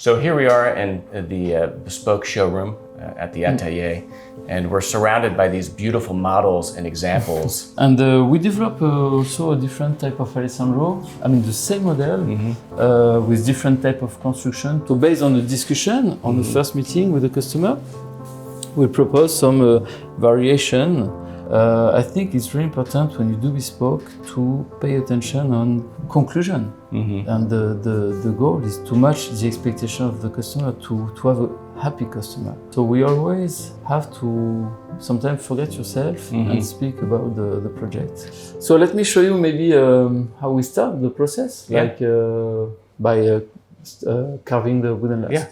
So here we are in the Bespoke showroom at the atelier, and we're surrounded by these beautiful models and examples. And we develop also a different type of Alessandro. I mean, the same model with different type of construction. So based on the discussion on the first meeting with the customer, we propose some variation. I think it's really important when you do bespoke to pay attention on conclusion. And the goal is to match the expectation of the customer, to have a happy customer. So we always have to sometimes forget yourself and speak about the project. So let me show you maybe how we start the process, like by carving the wooden last. Yeah.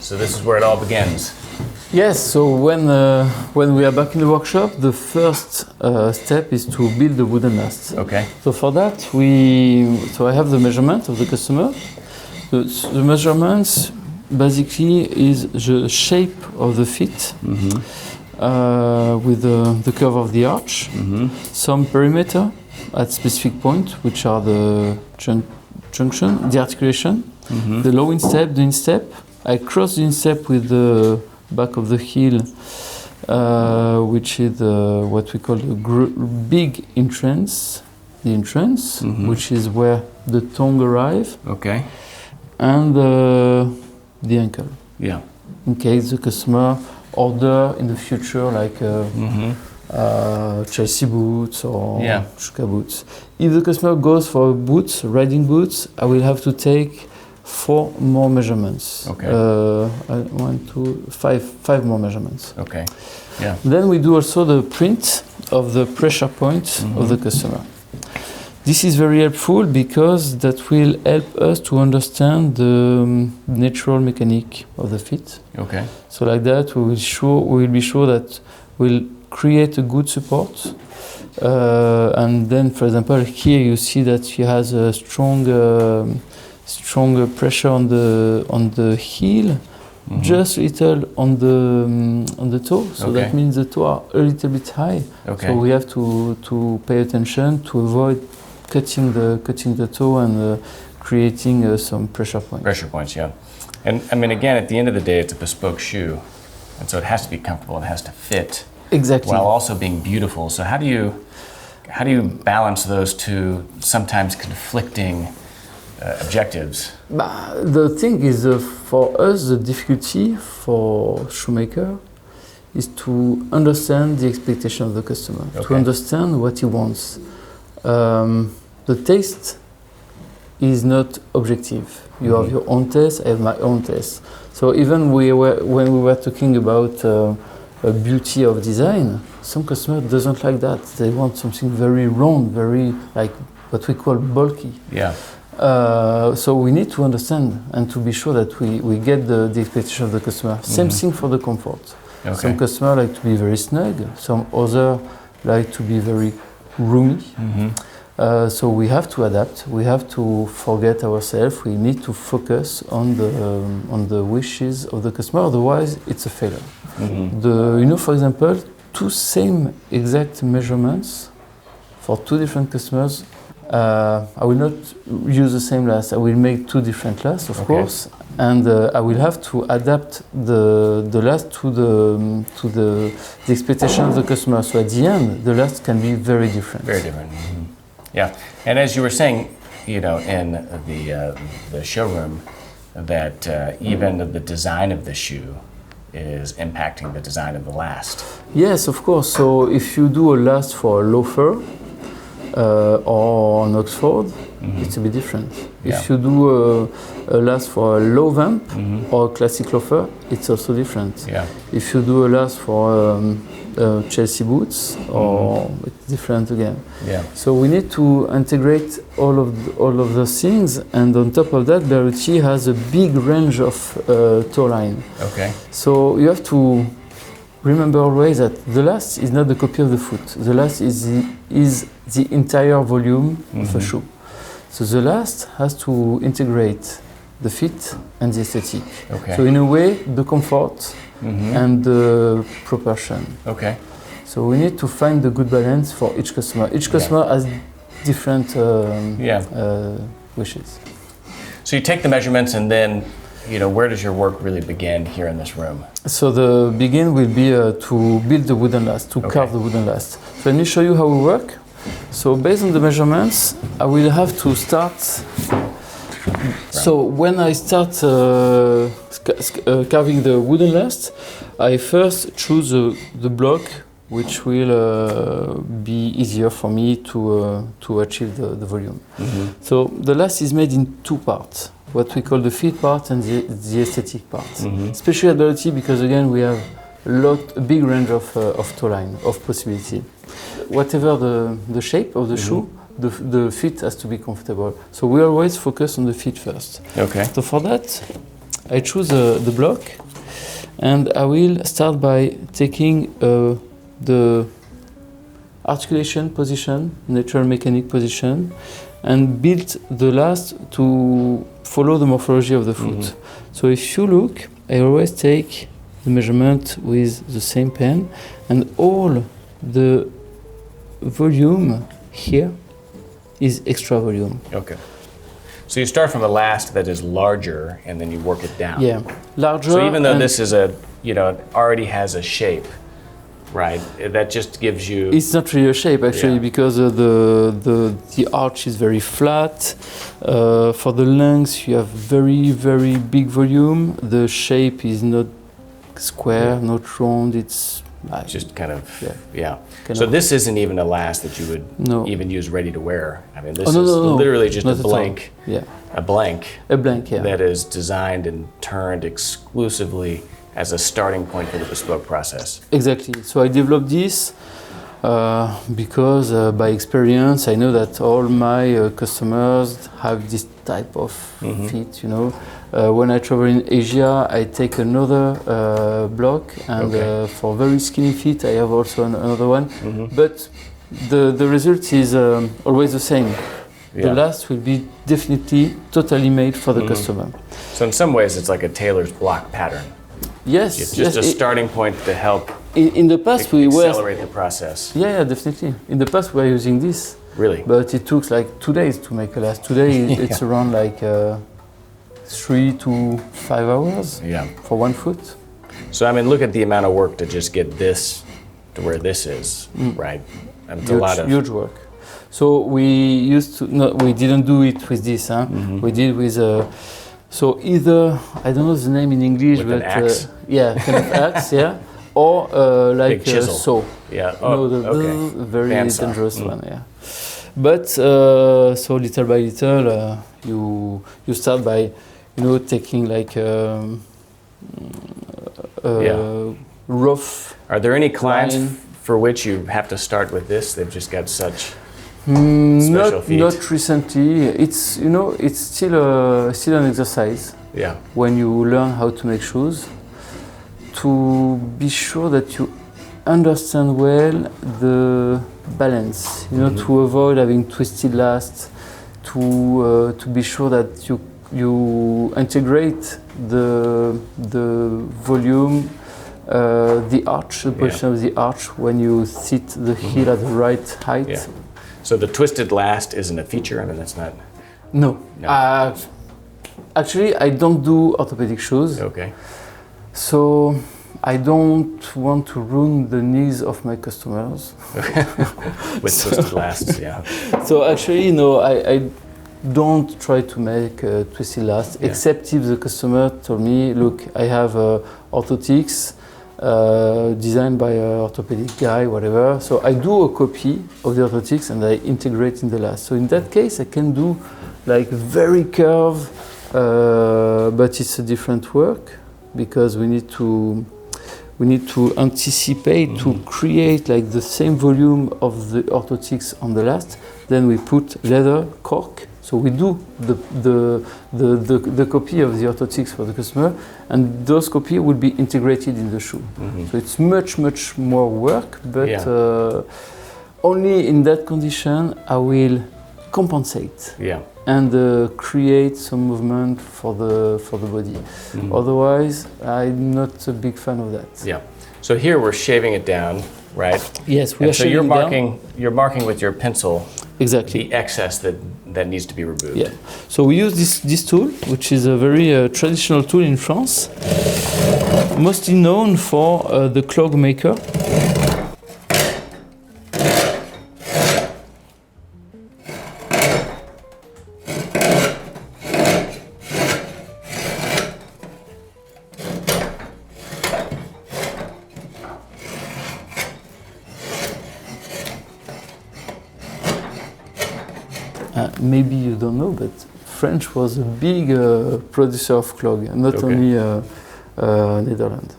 So this is where it all begins. Yes, so when we are back in the workshop, the first step is to build the wooden last. Okay. So for that, I have the measurement of the customer. The measurements basically is the shape of the feet with the curve of the arch, some perimeter at specific point, which are the junction, the articulation, the low instep, the instep. I cross the instep with the back of the heel, which is what we call the big entrance, which is where the tongue arrives. Okay. And the ankle. Yeah. In case the customer order in the future, like Chelsea boots or Shuka boots. If the customer goes for boots, riding boots, I will have to take 4 more measurements. Okay. 5 more measurements. Okay. Yeah. Then we do also the print of the pressure point of the customer. This is very helpful because that will help us to understand the natural mechanic of the feet. Okay. So like that, we will be sure that we'll create a good support. And then, for example, here you see that he has a strong pressure on the heel, just a little on the toe. So that means the toe are a little bit high. Okay. So we have to pay attention to avoid cutting the toe and creating some pressure points. Pressure points, yeah. And I mean, again, at the end of the day, it's a bespoke shoe, and so it has to be comfortable. It has to fit. Exactly. While also being beautiful. So how do you balance those two sometimes conflicting objectives? The thing is, for us, the difficulty for Shoemaker is to understand the expectation of the customer, to understand what he wants. The taste is not objective. You have your own taste, I have my own taste. So even when we were talking about beauty of design, some customer doesn't like that. They want something very round, very like what we call bulky. Yeah. So we need to understand and to be sure that we get the expectation of the customer. Same thing for the comfort. Okay. Some customers like to be very snug, some other like to be very roomy. So we have to adapt. We have to forget ourselves. We need to focus on the wishes of the customer. Otherwise, it's a failure. For example, 2 same exact measurements for 2 different customers. I will not use the same last. I will make 2 different lasts, of course, and I will have to adapt the last to the expectation of the customer. So at the end, the last can be very different. Very different. Yeah, and as you were saying, in the showroom, that even the design of the shoe is impacting the design of the last. Yes, of course. So if you do a last for a loafer or an Oxford, it's a bit different. Yeah. If you do a last for a low vamp or a classic loafer, it's also different. Yeah. If you do a last for Chelsea boots, or it's different again. Yeah. So we need to integrate all of those things, and on top of that, Berluti has a big range of toe line. Okay. So you have to remember always that the last is not the copy of the foot. The last is the entire volume of a shoe. So the last has to integrate the fit and the aesthetic. Okay. So in a way, the comfort and the proportion. Okay. So we need to find the good balance for each customer. Each customer has different wishes. So you take the measurements, and then, where does your work really begin here in this room? So the begin will be to build the wooden last, to carve the wooden last. So let me show you how we work. So based on the measurements, I will have to start. So when I start carving the wooden last, I first choose the block which will be easier for me to achieve the volume. So the last is made in two parts, what we call the fit part and the aesthetic part. Especially at Berluti, because again we have a big range of toe line, of possibility. Whatever the shape of the shoe, the fit has to be comfortable. So we always focus on the fit first. Okay. So for that, I choose the block, and I will start by taking the articulation position, natural mechanic position, and build the last to follow the morphology of the foot. So if you look, I always take the measurement with the same pen, and all the volume here is extra volume. Okay. So you start from the last that is larger, and then you work it down. Yeah, larger. So even though this is it already has a shape, right? That just gives you. It's not really a shape actually, because the arch is very flat. For the length, you have very, very big volume. The shape is not square, not round. It's just kind of, Kind So of. this isn't even a last that you would No. even use ready to wear. I mean, this Oh, no, is no, no. literally just Not a at all. blank, Yeah, a blank a blank. Yeah. that is designed and turned exclusively as a starting point for the bespoke process. Exactly. So I developed this because by experience I know that all my customers have this type of fit. When I travel in Asia, I take another block, and for very skinny feet, I have also another one. But the result is always the same. The last will be definitely totally made for the customer. So in some ways, it's like a tailor's block pattern. Yes, It's just a starting point to help In the past, we were. accelerate the process. Yeah, definitely. In the past, we were using this. Really? But it took like 2 days to make a last. Today it's around like 3 to 5 hours for 1 foot. So I mean, look at the amount of work to just get this to where this is, right? And it's a lot of huge work. So we used to, no, we didn't do it with this. We did with, so either, I don't know the name in English, With but an axe? kind of axe, or like Big chisel. saw. Yeah. No, Oh, the okay. very Bandsaw. dangerous one, But so little by little, you start by, taking like rough. Are there any clients line. for which you have to start with this? They've just got such special feet. Not recently. It's it's still an exercise Yeah. when you learn how to make shoes, to be sure that you understand well the balance. To avoid having twisted last, to be sure that you integrate the volume, the arch, the position of the arch when you sit the heel at the right height. Yeah. So the twisted last isn't a feature. I mean, that's not. No. No. Actually, I don't do orthopedic shoes, Okay. so I don't want to ruin the knees of my customers. With twisted lasts, yeah. So actually, no, I don't try to make a twisted last, except if the customer told me, look, I have orthotics designed by an orthopedic guy, whatever. So I do a copy of the orthotics and I integrate in the last. So in that case, I can do like very curved, but it's a different work because we need to anticipate to create like the same volume of the orthotics on the last. Then we put leather cork. So we do the copy of the orthotics for the customer, and those copy will be integrated in the shoe. So it's much more work, but only in that condition I will compensate. And create some movement for the body. Otherwise, I'm not a big fan of that. So here we're shaving it down, right? Yes, we are so shaving you're down. marking. You're marking with your pencil. Exactly. The excess that needs to be removed. So we use this tool, which is a very traditional tool in France, mostly known for the clog maker. Maybe you don't know, but French was a big producer of clog, not only Netherlands.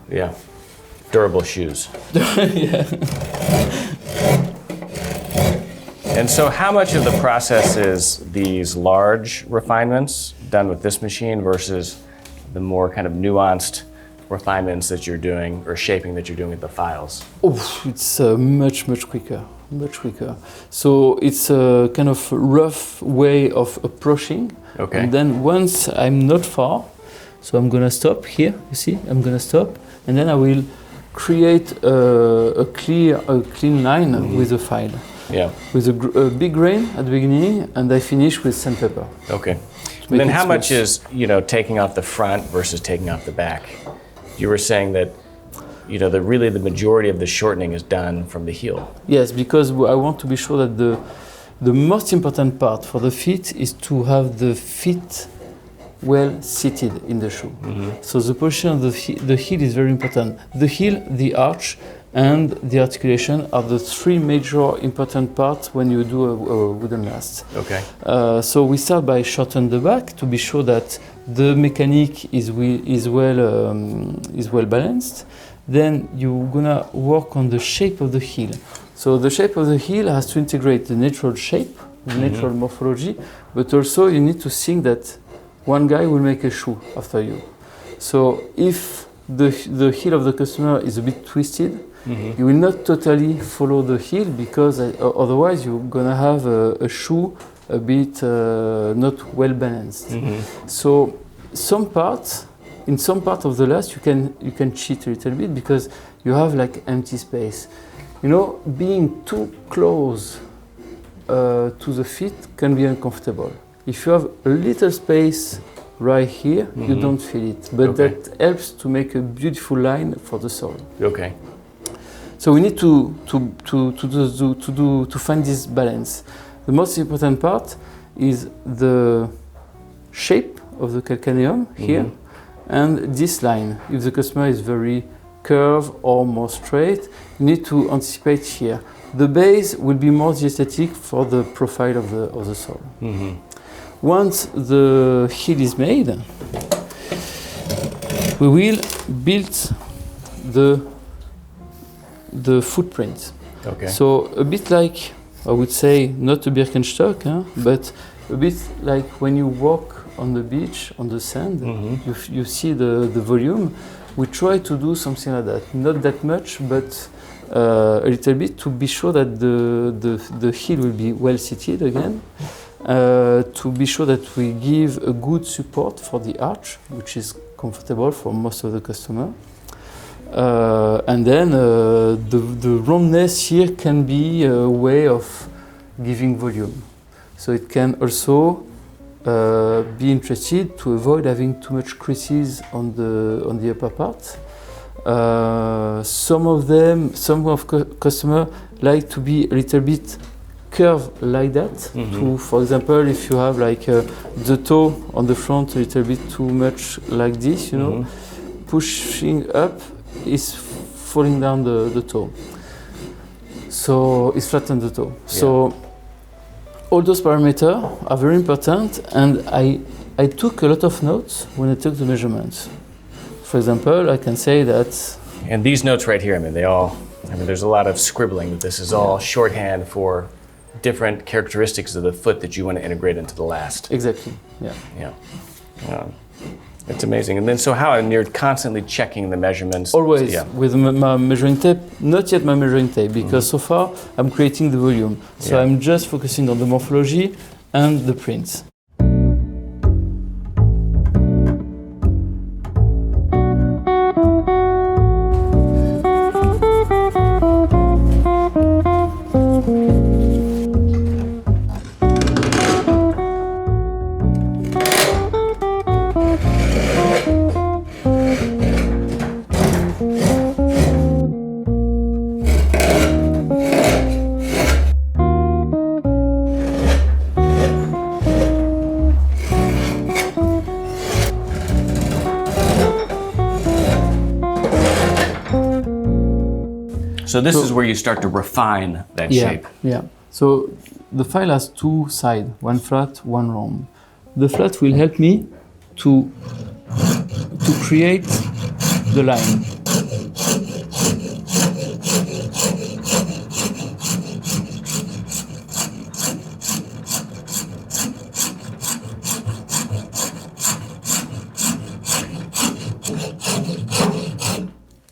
Durable shoes. And so how much of the process is these large refinements done with this machine versus the more kind of nuanced refinements that you're doing or shaping that you're doing with the files? It's much quicker. So it's a kind of rough way of approaching. And then once I'm not far, so I'm gonna stop here, you see, I'm gonna stop, and then I will create a clean line with a file. With a big grain at the beginning, and I finish with sandpaper. And then how much is, taking off the front versus taking off the back? You were saying that the majority of the shortening is done from the heel. Yes, because I want to be sure that the most important part for the feet is to have the feet well seated in the shoe. So the position of the heel is very important. The heel, the arch, and the articulation are the three major important parts when you do a wooden last. So we start by shorten the back to be sure that the mechanic is well balanced. Then you're gonna work on the shape of the heel. So the shape of the heel has to integrate the natural shape, the natural morphology, but also you need to think that one guy will make a shoe after you. So if the heel of the customer is a bit twisted, you will not totally follow the heel because otherwise you're gonna have a shoe a bit not well balanced. So in some part of the last you can cheat a little bit because you have like empty space. Being too close to the feet can be uncomfortable. If you have a little space right here, you don't feel it, but that helps to make a beautiful line for the sole. So we need to find this balance. The most important part is the shape of the calcaneum here. And this line, if the customer is very curved or more straight, you need to anticipate here. The base will be more the aesthetic for the profile of the sole. Once the heel is made, we will build the footprint. So a bit like, I would say, not a Birkenstock, but a bit like when you walk on the beach, on the sand, you see the volume. We try to do something like that. Not that much, but a little bit to be sure that the heel will be well seated again. To be sure that we give a good support for the arch, which is comfortable for most of the customer. And then the roundness here can be a way of giving volume. So it can also be interested to avoid having too much creases on the upper part. Some customers like to be a little bit curved like that. For example, if you have like the toe on the front a little bit too much like this, pushing up is falling down the toe. So it's flatten the toe. So all those parameters are very important, and I took a lot of notes when I took the measurements. For example, I can say that. And these notes right here, there's a lot of scribbling. This is all shorthand for different characteristics of the foot that you want to integrate into the last. Exactly, yeah. Yeah. It's amazing. And then and you're constantly checking the measurements? Always, with my measuring tape. Not yet my measuring tape, because so far I'm creating the volume. So I'm just focusing on the morphology and the prints. So this is where you start to refine that shape. Yeah. So the file has two sides, one flat, one round. The flat will help me to create the line.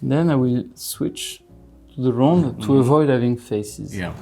Then I will switch to the round to avoid having faces. Yeah.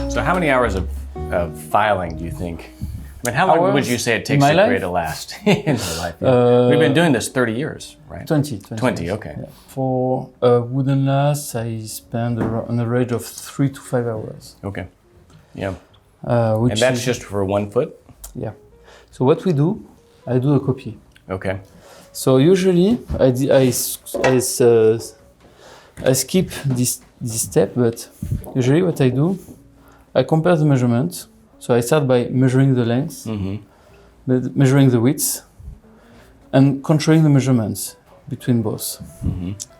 So how many hours of filing do you think? How long would you say it takes to create a last in your life? We've been doing this 30 years, right? 20, okay. Yeah. For a wooden last, I spend an average of 3 to 5 hours. Okay, yeah. And that's just for 1 foot? Yeah. So what we do, I do a copy. Okay. So usually I skip this step, but usually what I do, I compare the measurements. So I start by measuring the length, measuring the width, and controlling the measurements between both.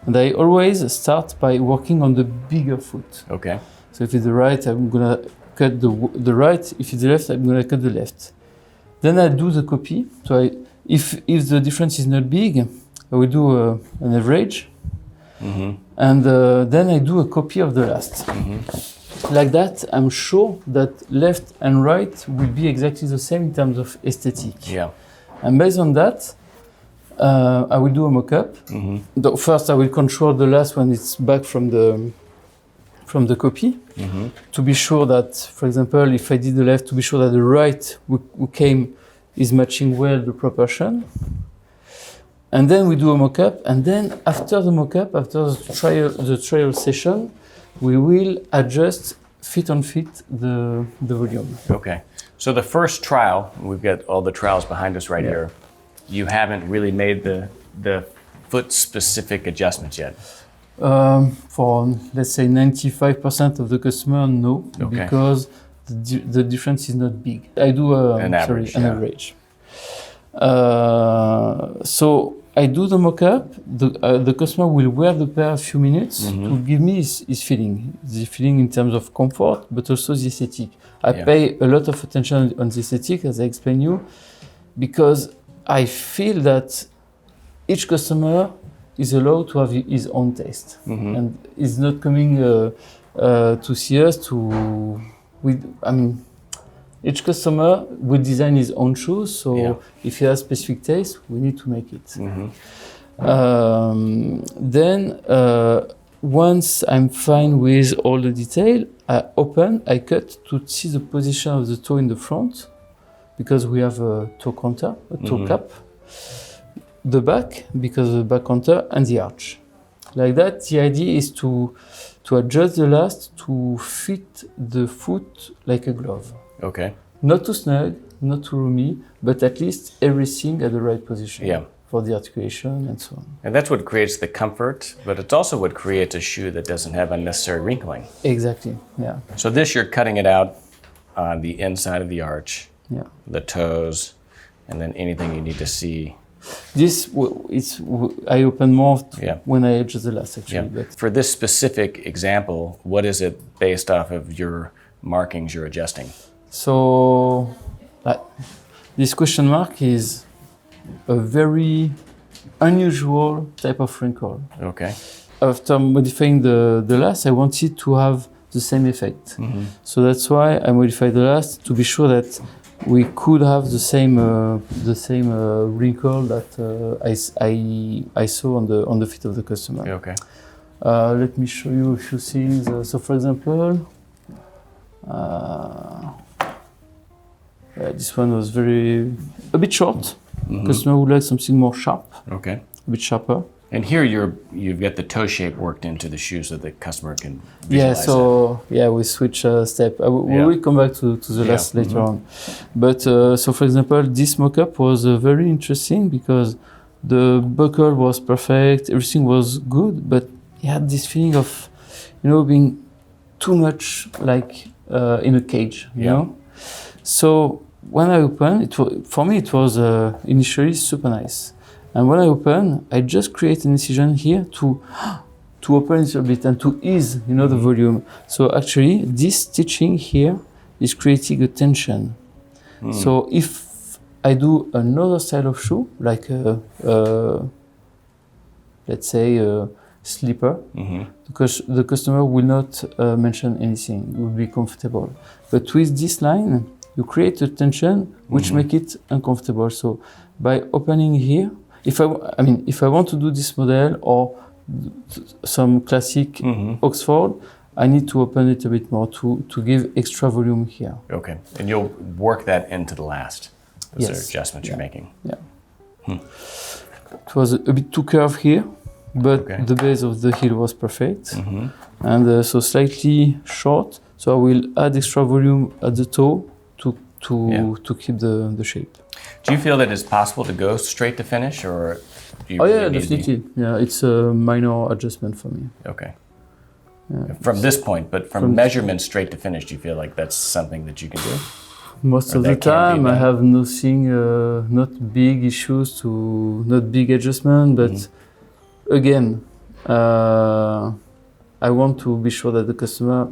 And I always start by working on the bigger foot. Okay. So if it's the right, I'm gonna cut the right. If it's the left, I'm gonna cut the left. Then I do the copy. So if the difference is not big, I will do an average, and then I do a copy of the last. Like that, I'm sure that left and right will be exactly the same in terms of aesthetic. Yeah. And based on that, I will do a mock-up. First, I will control the last when it's back from the copy, to be sure that, for example, if I did the left, to be sure that the right who came is matching well the proportion. And then we do a mock-up, and then after the mock-up, after the trial session, we will adjust fit on fit the volume. Okay. So the first trial, we've got all the trials behind us right here. You haven't really made the foot-specific adjustments yet. For, let's say, 95% of the customer, no, because the difference is not big. I do an average. So I do the mock-up. The customer will wear the pair a few minutes to give me his feeling. The feeling in terms of comfort, but also the aesthetic. I pay a lot of attention on the aesthetic, as I explained you, because I feel that each customer is allowed to have his own taste, and is not coming to see us to each customer will design his own shoes. So if he has specific taste, we need to make it. Then once I'm fine with all the detail, I cut to see the position of the toe in the front, because we have a toe counter, a toe cap, the back, because of the back counter, and the arch. Like that, the idea is to adjust the last to fit the foot like a glove. Okay. Not too snug, not too roomy, but at least everything at the right position. Yeah. For the articulation and so on. And that's what creates the comfort, but it's also what creates a shoe that doesn't have unnecessary wrinkling. Exactly, yeah. So this, you're cutting it out on the inside of the arch, the toes, and then anything you need to see. This, I open more when I adjust the last, actually. Yeah. But For this specific example, what is it based off of your markings you're adjusting? So, this question mark is a very unusual type of wrinkle. Okay. After modifying the last, I wanted to have the same effect. So that's why I modified the last, to be sure that we could have the same wrinkle that I saw on the feet of the customer. Okay. Let me show you a few things. So for example, this one was a bit short. Customer would like something more sharp. Okay. A bit sharper. And here you've got the toe shape worked into the shoe so the customer can visualize we switch step. We will come back to the last later on. But so for example, this mock-up was very interesting because the buckle was perfect, everything was good, but he had this feeling of, being too much like in a cage, you know? So when I opened, for me it was initially super nice. And when I open, I just create an incision here to open it a bit and to ease, the volume. So actually, this stitching here is creating a tension. So if I do another style of shoe, like let's say a slipper, because the customer will not mention anything, it will be comfortable. But with this line, you create a tension which make it uncomfortable. So by opening here, if I want to do this model or some classic Oxford, I need to open it a bit more to give extra volume here. Okay, and you'll work that into the last. Those are adjustments you're making. Yeah. It was a bit too curved here, but the base of the heel was perfect. And so slightly short, so I will add extra volume at the toe to keep the shape. Do you feel that it's possible to go straight to finish, or do you definitely. Yeah, it's a minor adjustment for me. Okay. Yeah. From this point, but from measurement straight to finish, do you feel like that's something that you can do? Most of the time, I have nothing, not big issues not big adjustment, but again, I want to be sure that the customer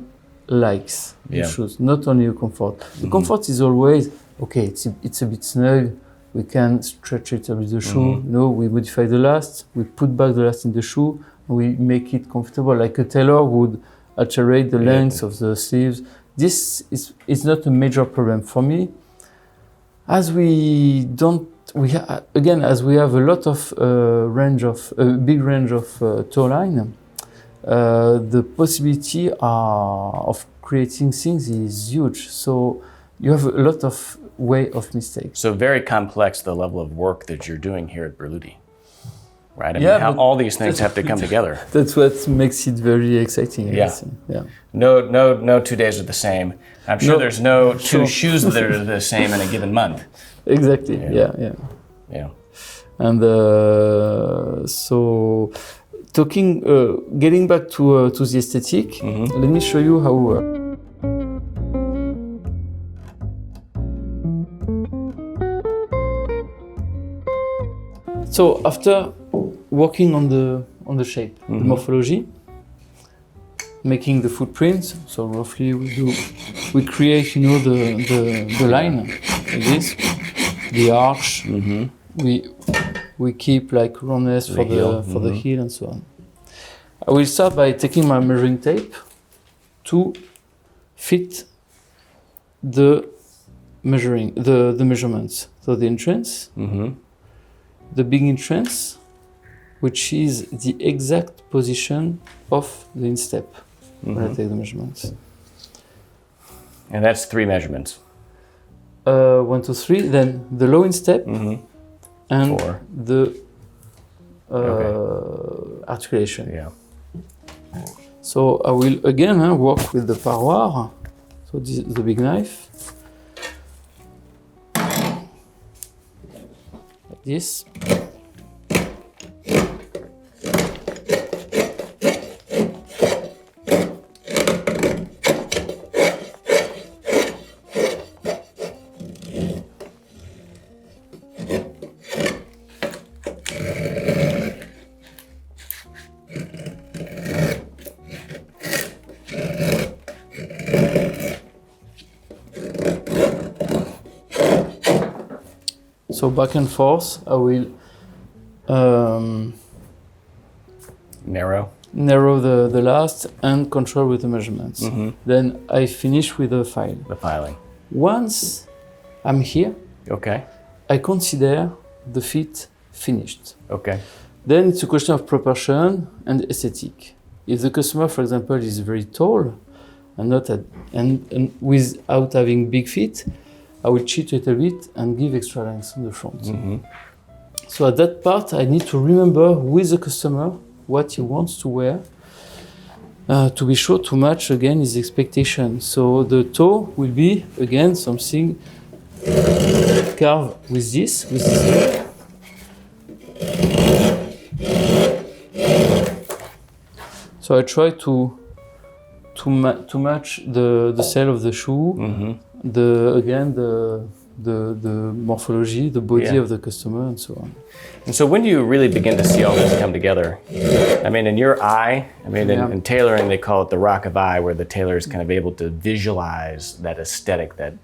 likes the shoes, not only the comfort. The comfort is always, okay, it's a bit snug, we can stretch it a bit the shoe, we modify the last, we put back the last in the shoe, and we make it comfortable, like a tailor would alterate the length of the sleeves. This is not a major problem for me. As we have a lot of big range of toe line, the possibility of creating things is huge. So you have a lot of way of mistakes. So very complex, the level of work that you're doing here at Berluti, right? I mean, how all these things have to come together. That's what makes it very exciting. Yeah. No 2 days are the same. I'm sure there's no two shoes that are the same in a given month. Exactly. Yeah. And so, getting back to the aesthetic, let me show you how we work. So after working on the shape, the morphology, making the footprints, so roughly we create the line like this, the arch. We keep like roundness for the heel and so on. I will start by taking my measuring tape to fit the the measurements. So the entrance, the big entrance, which is the exact position of the instep when I take the measurements. And that's 3 measurements. 1, 2, 3. Then the low instep and 4. the articulation. Yeah. So I will again work with the paroir. So this is the big knife. Like this. So back and forth, I will narrow the last and control with the measurements. Then I finish with the file. The filing. Once I'm here, Okay. I consider the fit finished. Okay. Then it's a question of proportion and aesthetic. If the customer, for example, is very tall and and without having big feet, I will cheat a little bit and give extra length on the front. So at that part, I need to remember with the customer what he wants to wear to be sure to match again his expectation. So the toe will be again something carved with this toe. So I try to match the sale of the shoe, the morphology, the body of the customer, and so on. And so when do you really begin to see all this come together? I mean, in your eye, in tailoring, they call it the rock of eye, where the tailor is kind of able to visualize that aesthetic, that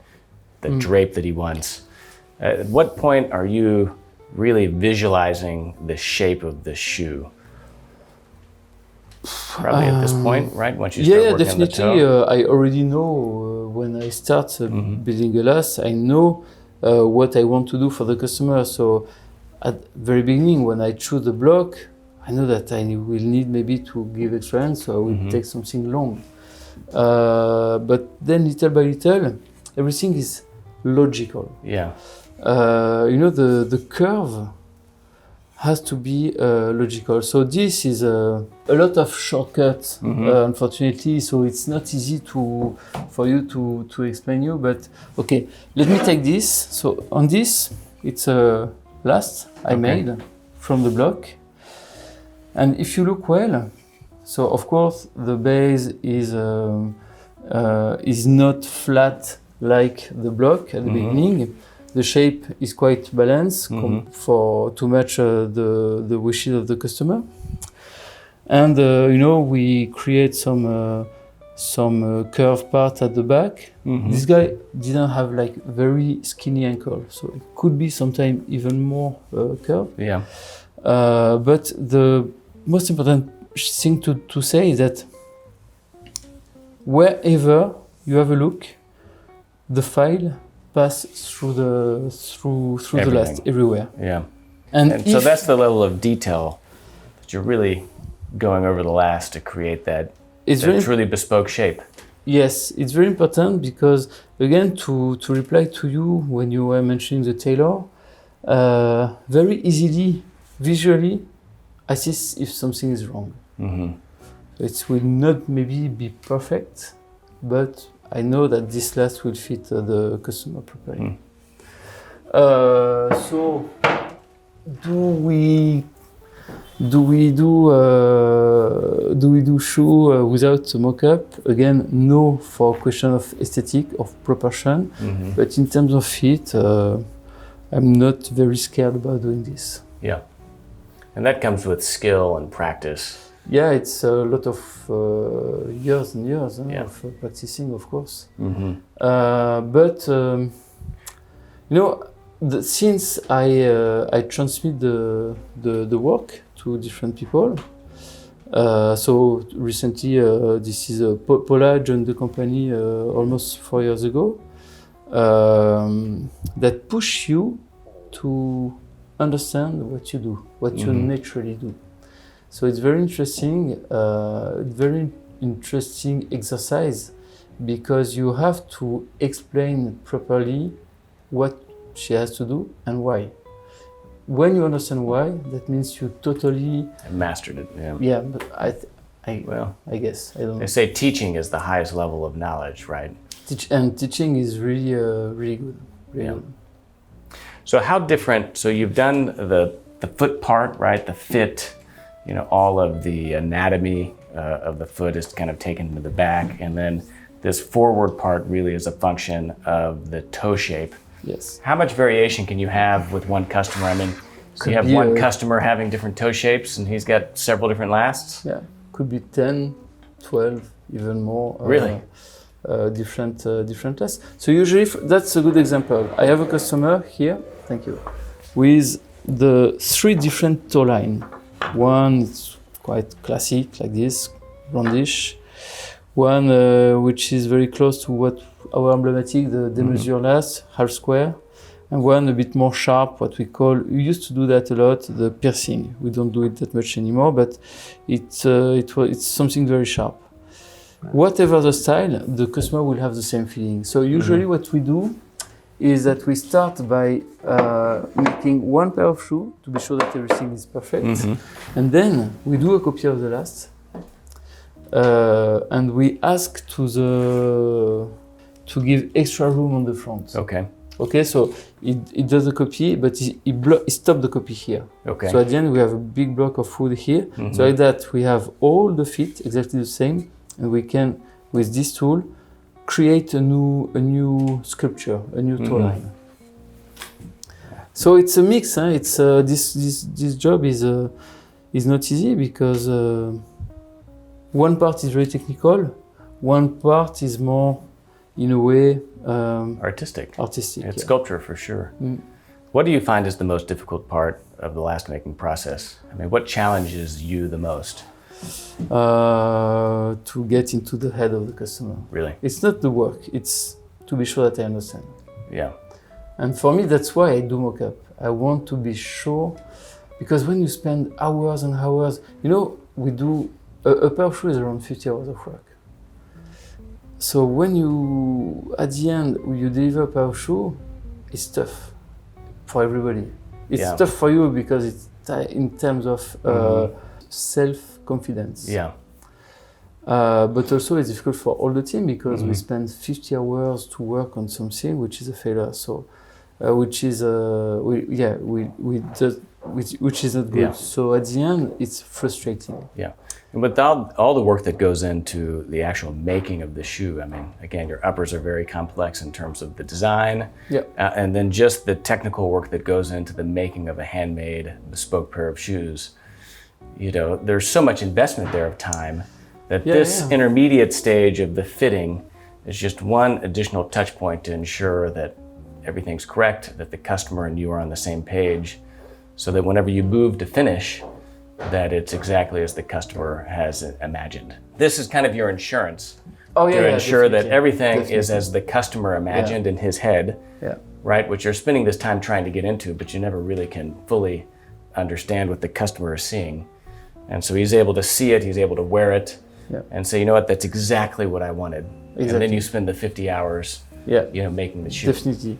drape that he wants. At what point are you really visualizing the shape of the shoe? Probably at this point, right? Once you start working definitely. on the toe. I already know when I start building a last, I know what I want to do for the customer. So at the very beginning, when I choose the block, I know that I will need maybe to give extra hand, so I will take something long. But then little by little, everything is logical. Yeah. The curve has to be logical. So this is a lot of shortcuts, unfortunately. So it's not easy for you to explain you. But okay, let me take this. So on this, it's a last I made from the block. And if you look well, so of course the base is not flat like the block at the beginning. The shape is quite balanced to match the wishes of the customer, and we create some curved part at the back. This guy didn't have like very skinny ankle, so it could be sometimes even more curved. Yeah. But the most important thing to say is that wherever you have a look, the file pass through the last everywhere. Yeah. And so that's the level of detail that you're really going over the last to create that truly bespoke shape. Yes, it's very important because again to reply to you when you were mentioning the tailor, very easily visually I see if something is wrong. It will not maybe be perfect, but I know that this last will fit the customer properly. So, do we do shoe without mock-up? Again, no, for question of aesthetic, of proportion. But in terms of fit, I'm not very scared about doing this. Yeah, and that comes with skill and practice. Yeah, it's a lot of years and years of practicing, of course. But since I transmit the work to different people. So recently, this is Paula joined the company almost 4 years ago. that push you to understand what you do, what you naturally do. So it's very interesting, very interesting exercise, because you have to explain properly what she has to do and why. When you understand why, that means you totally mastered it. Yeah. Yeah, but I guess I don't know. They say teaching is the highest level of knowledge, right? Teaching is really, really good. Really good. So how different? So you've done the foot part, right? The fit, all of the anatomy of the foot is kind of taken to the back, and then this forward part really is a function of the toe shape. Yes. How much variation can you have with one customer? I mean, so you have one customer having different toe shapes, and he's got several different lasts? Yeah, could be 10, 12, even more. Really? Different lasts. So usually, that's a good example. I have a customer here, thank you, with the 3 different toe line. One is quite classic, like this, rondish. One which is very close to what our emblematic, the démesure last, half square. And one a bit more sharp, what we call, we used to do that a lot, the piercing. We don't do it that much anymore, but it's something very sharp. Whatever the style, the customer will have the same feeling. So usually what we do is that we start by making one pair of shoes to be sure that everything is perfect. And then we do a copy of the last. And we ask to give extra room on the front. Okay, so it does a copy, but it stops the copy here. So at the end we have a big block of wood here. So like that we have all the feet exactly the same, and we can, with this tool, create a new sculpture, a new toe line. So it's a mix. It's this job is not easy, because one part is very technical, one part is more, in a way, artistic. It's yeah. sculpture for sure. What do you find is the most difficult part of the last making process? I mean, what challenges you the most? To get into the head of the customer. Really? It's not the work, it's to be sure that I understand. Yeah. And for me, that's why I do mock-up. I want to be sure, because when you spend hours and hours, we do, a pair of shoes is around 50 hours of work. So when you, at the end, you deliver a pair of shoes, it's tough for everybody. It's tough for you because it's in terms of self-confidence. Yeah. But also it's difficult for all the team, because we spend 50 hours to work on something which is a failure. So, which is which is not good. Yeah. So at the end, it's frustrating. Yeah. And without all the work that goes into the actual making of the shoe, I mean, again, your uppers are very complex in terms of the design, and then just the technical work that goes into the making of a handmade, bespoke pair of shoes. There's so much investment there of time that this intermediate stage of the fitting is just one additional touch point to ensure that everything's correct, that the customer and you are on the same page, so that whenever you move to finish, that it's exactly as the customer has imagined. This is kind of your insurance to ensure that everything is as the customer imagined in his head, right? Which you're spending this time trying to get into, but you never really can fully understand what the customer is seeing. And so he's able to see it, he's able to wear it, and say, that's exactly what I wanted. Exactly. And then you spend the 50 hours making the shoe. Definitely.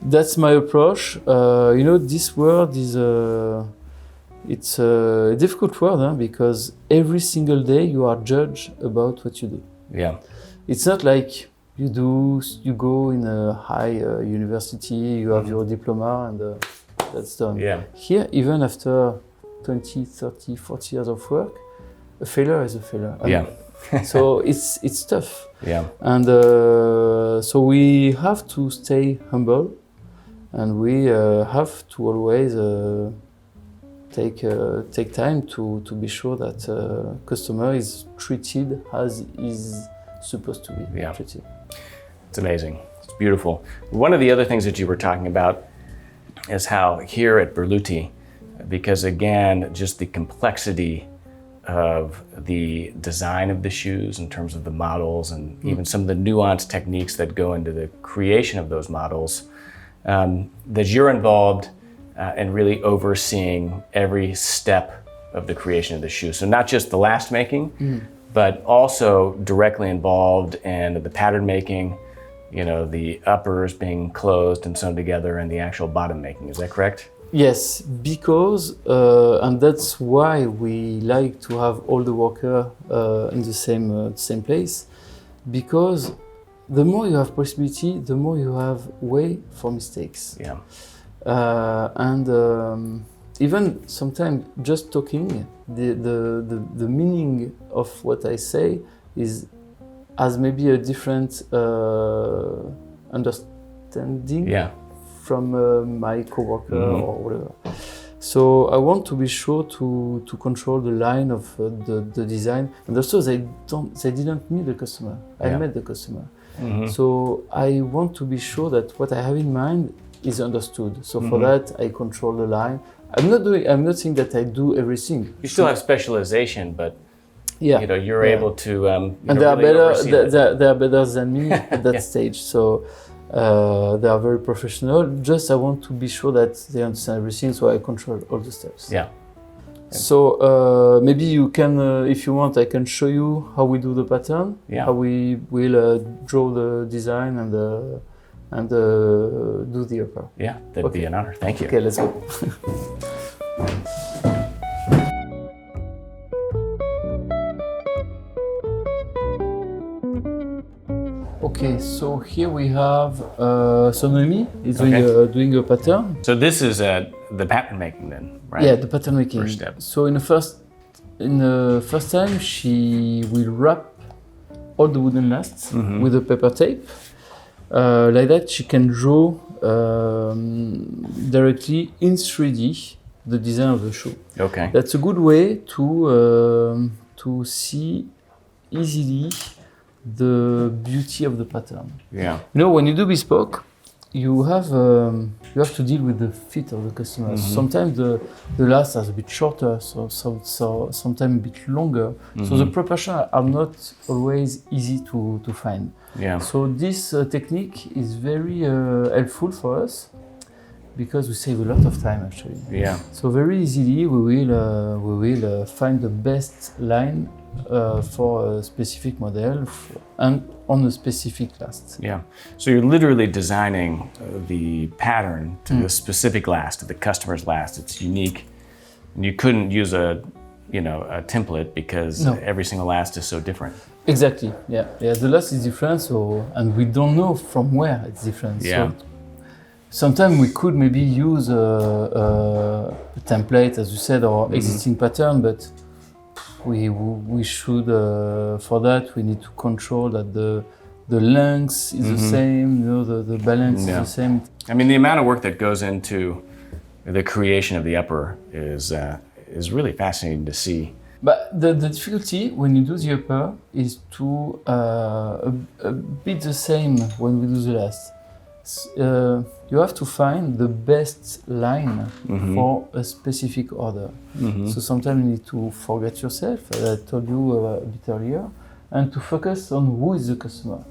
That's my approach. This word is it's a difficult word, because every single day you are judged about what you do. Yeah. It's not like you go in a high university, you have your diploma, and that's done. Yeah. Here, even after 20, 30, 40 years of work, a failure is a failure. So it's tough. Yeah. And so we have to stay humble, and we have to always take time to be sure that customer is treated as is supposed to be treated. It's amazing. It's beautiful. One of the other things that you were talking about is how here at Berluti, because again, just the complexity of the design of the shoes in terms of the models and even some of the nuanced techniques that go into the creation of those models, that you're involved in really overseeing every step of the creation of the shoe. So not just the last making, but also directly involved in the pattern making, the uppers being closed and sewn together, and the actual bottom making. Is that correct? Yes, because, and that's why we like to have all the workers in the same place, because the more you have possibility, the more you have way for mistakes. Yeah. And even sometimes just talking, the meaning of what I say has maybe a different understanding. Yeah. From my coworker or whatever. So I want to be sure to control the line of the design, and also they didn't meet the customer. I met the customer. So I want to be sure that what I have in mind is understood. So for that I control the line. I'm not saying that I do everything. You still have specialization, but you're able to and they are really better. They are better than me at that stage. So. They are very professional. Just I want to be sure that they understand everything, so I control all the steps. Yeah. So maybe you can, if you want, I can show you how we do the pattern. Yeah. How we will draw the design and do the upper. Yeah, that'd be an honor. Thank you. Okay, let's go. Okay, so here we have Noemi is doing a pattern. So this is the pattern making then, right? Yeah, the pattern making. First step. So in the first time, she will wrap all the wooden lasts with a paper tape. Like that, she can draw directly in 3D the design of the shoe. Okay. That's a good way to see easily the beauty of the pattern. Yeah. When you do bespoke, you have to deal with the fit of the customer. Sometimes the last is a bit shorter, so sometimes a bit longer. So the proportions are not always easy to find. Yeah. So this technique is very helpful for us because we save a lot of time actually. Yeah. So very easily we will find the best line for a specific model and on a specific last. Yeah. So you're literally designing the pattern to the specific last, to the customer's last. It's unique. And you couldn't use a template because every single last is so different. Exactly. Yeah. The last is different. And we don't know from where it's different. Yeah. So sometimes we could maybe use a template, as you said, or existing pattern, but we should, for that, we need to control that the length is the same, the balance is the same. I mean, the amount of work that goes into the creation of the upper is really fascinating to see. But the difficulty when you do the upper is to a bit the same when we do the last. You have to find the best line for a specific order. So sometimes you need to forget yourself, as I told you a bit earlier, and to focus on who is the customer.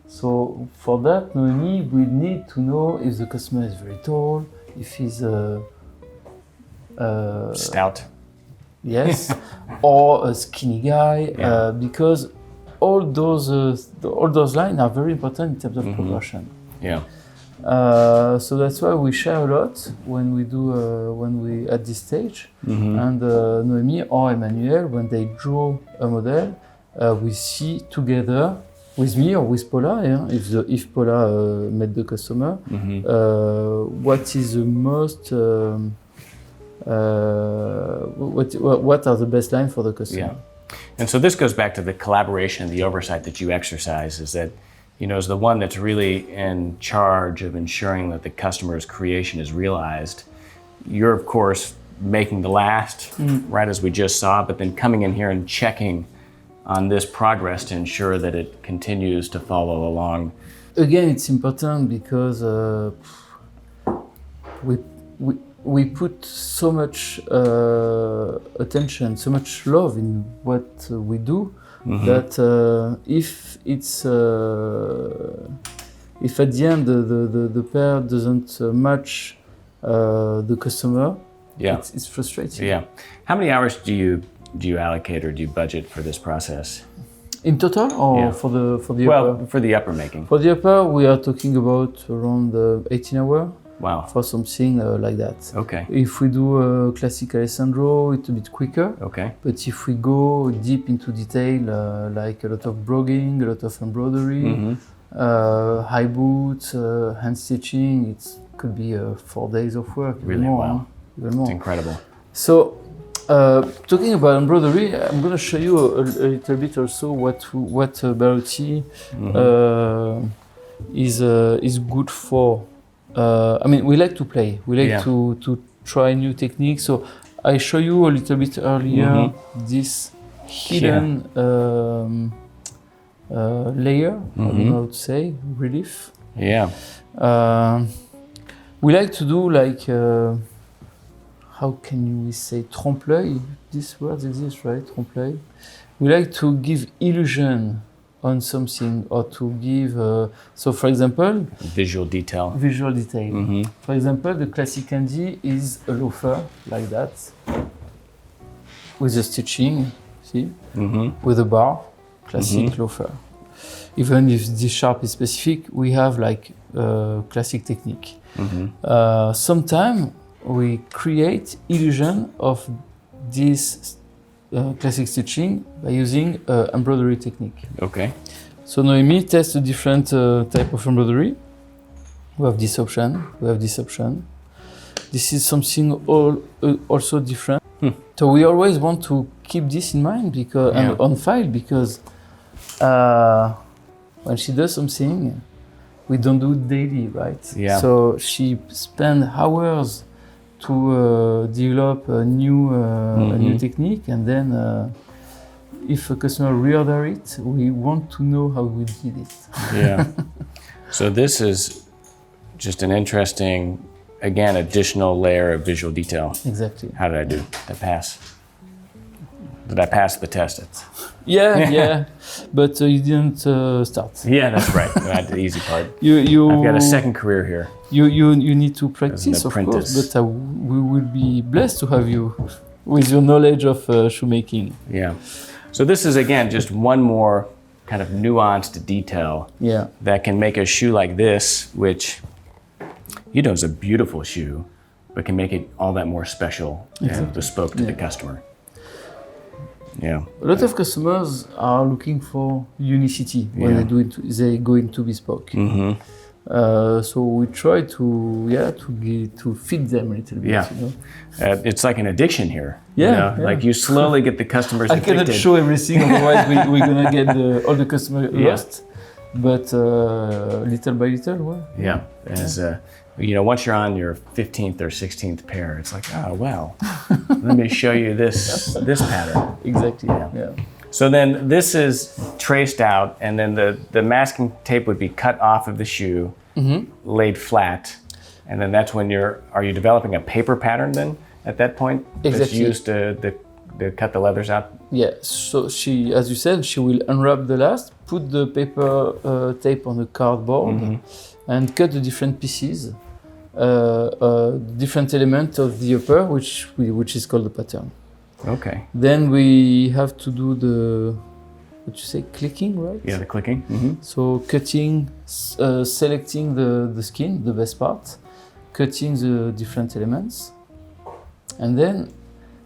So for that, Noemi, we need to know if the customer is very tall, if he's stout. Yes, or a skinny guy, because all those lines are very important in terms of proportion. Yeah. So that's why we share a lot when we at this stage. And Noemi or Emmanuel, when they draw a model, we see together with me or with Paula, if Paula met the customer, what is the most what are the best lines for the customer. Yeah. And so this goes back to the collaboration and the oversight that you exercise, is that as the one that's really in charge of ensuring that the customer's creation is realized. You're, of course, making the last, right as we just saw, but then coming in here and checking on this progress to ensure that it continues to follow along. Again, it's important because we put so much attention, so much love in what we do that if at the end the pair doesn't match the customer, it's frustrating. Yeah. How many hours do you allocate or do you budget for this process? In total, or for the upper? For the upper making. For the upper, we are talking about around 18 hours. Wow. For something like that. Okay. If we do a classic Alessandro, it's a bit quicker. Okay. But if we go deep into detail, like a lot of broguing, a lot of embroidery, high boots, hand stitching, it could be 4 days of work. Really? More, Wow. even more. It's incredible. So, talking about embroidery, I'm going to show you a little bit also what Berluti is good for. I mean, we like to play. We like to try new techniques. So I show you a little bit earlier this hidden layer. I don't know how to say, relief. Yeah. We like to do like. How can we say trompe-l'œil? This word exists, right? Trompe-l'œil. We like to give illusion on something or to give. So, for example, visual detail. Visual detail. For example, the classic candy is a loafer like that, with a stitching, see, with a bar, classic loafer. Even if this sharp is specific, we have like classic technique. Sometimes we create illusion of this classic stitching by using embroidery technique. Okay. So Noemi tests a different type of embroidery. We have this option, we have this option. This is something also different. So we always want to keep this in mind because and on file because when she does something, we don't do it daily, right? Yeah. So she spends hours to develop a new technique, and then if a customer reorder it, we want to know how we did it. Yeah. So this is just an interesting, again, additional layer of visual detail. Exactly. How did I do? Did I pass? Did I pass the test? Yeah. But you didn't start. Yeah, that's right. I had the easy part. I've got a second career here. You need to practice, of course, but we will be blessed to have you with your knowledge of shoemaking. Yeah. So this is, again, just one more kind of nuanced detail that can make a shoe like this, which, is a beautiful shoe, but can make it all that more special and bespoke to the customer. Yeah. A lot of customers are looking for unicity when they go into bespoke. So we try to fit them a little bit. Yeah. It's like an addiction here. Yeah. Like you slowly get the customers addicted. I cannot show everything, otherwise we're gonna get all the customers lost. But little by little, Yeah. As once you're on your 15th or 16th pair, it's like, oh well, let me show you this pattern. Exactly. Yeah. So then this is traced out, and then the masking tape would be cut off of the shoe, laid flat, and then that's when are you developing a paper pattern then at that point? Exactly. That's used to cut the leathers out? Yeah, so she, as you said, she will unwrap the last, put the paper tape on the cardboard, and cut the different pieces, different element of the upper, which is called the pattern. Okay. Then we have to do clicking, right? Yeah, the clicking. So cutting, selecting the skin, the best part, cutting the different elements, and then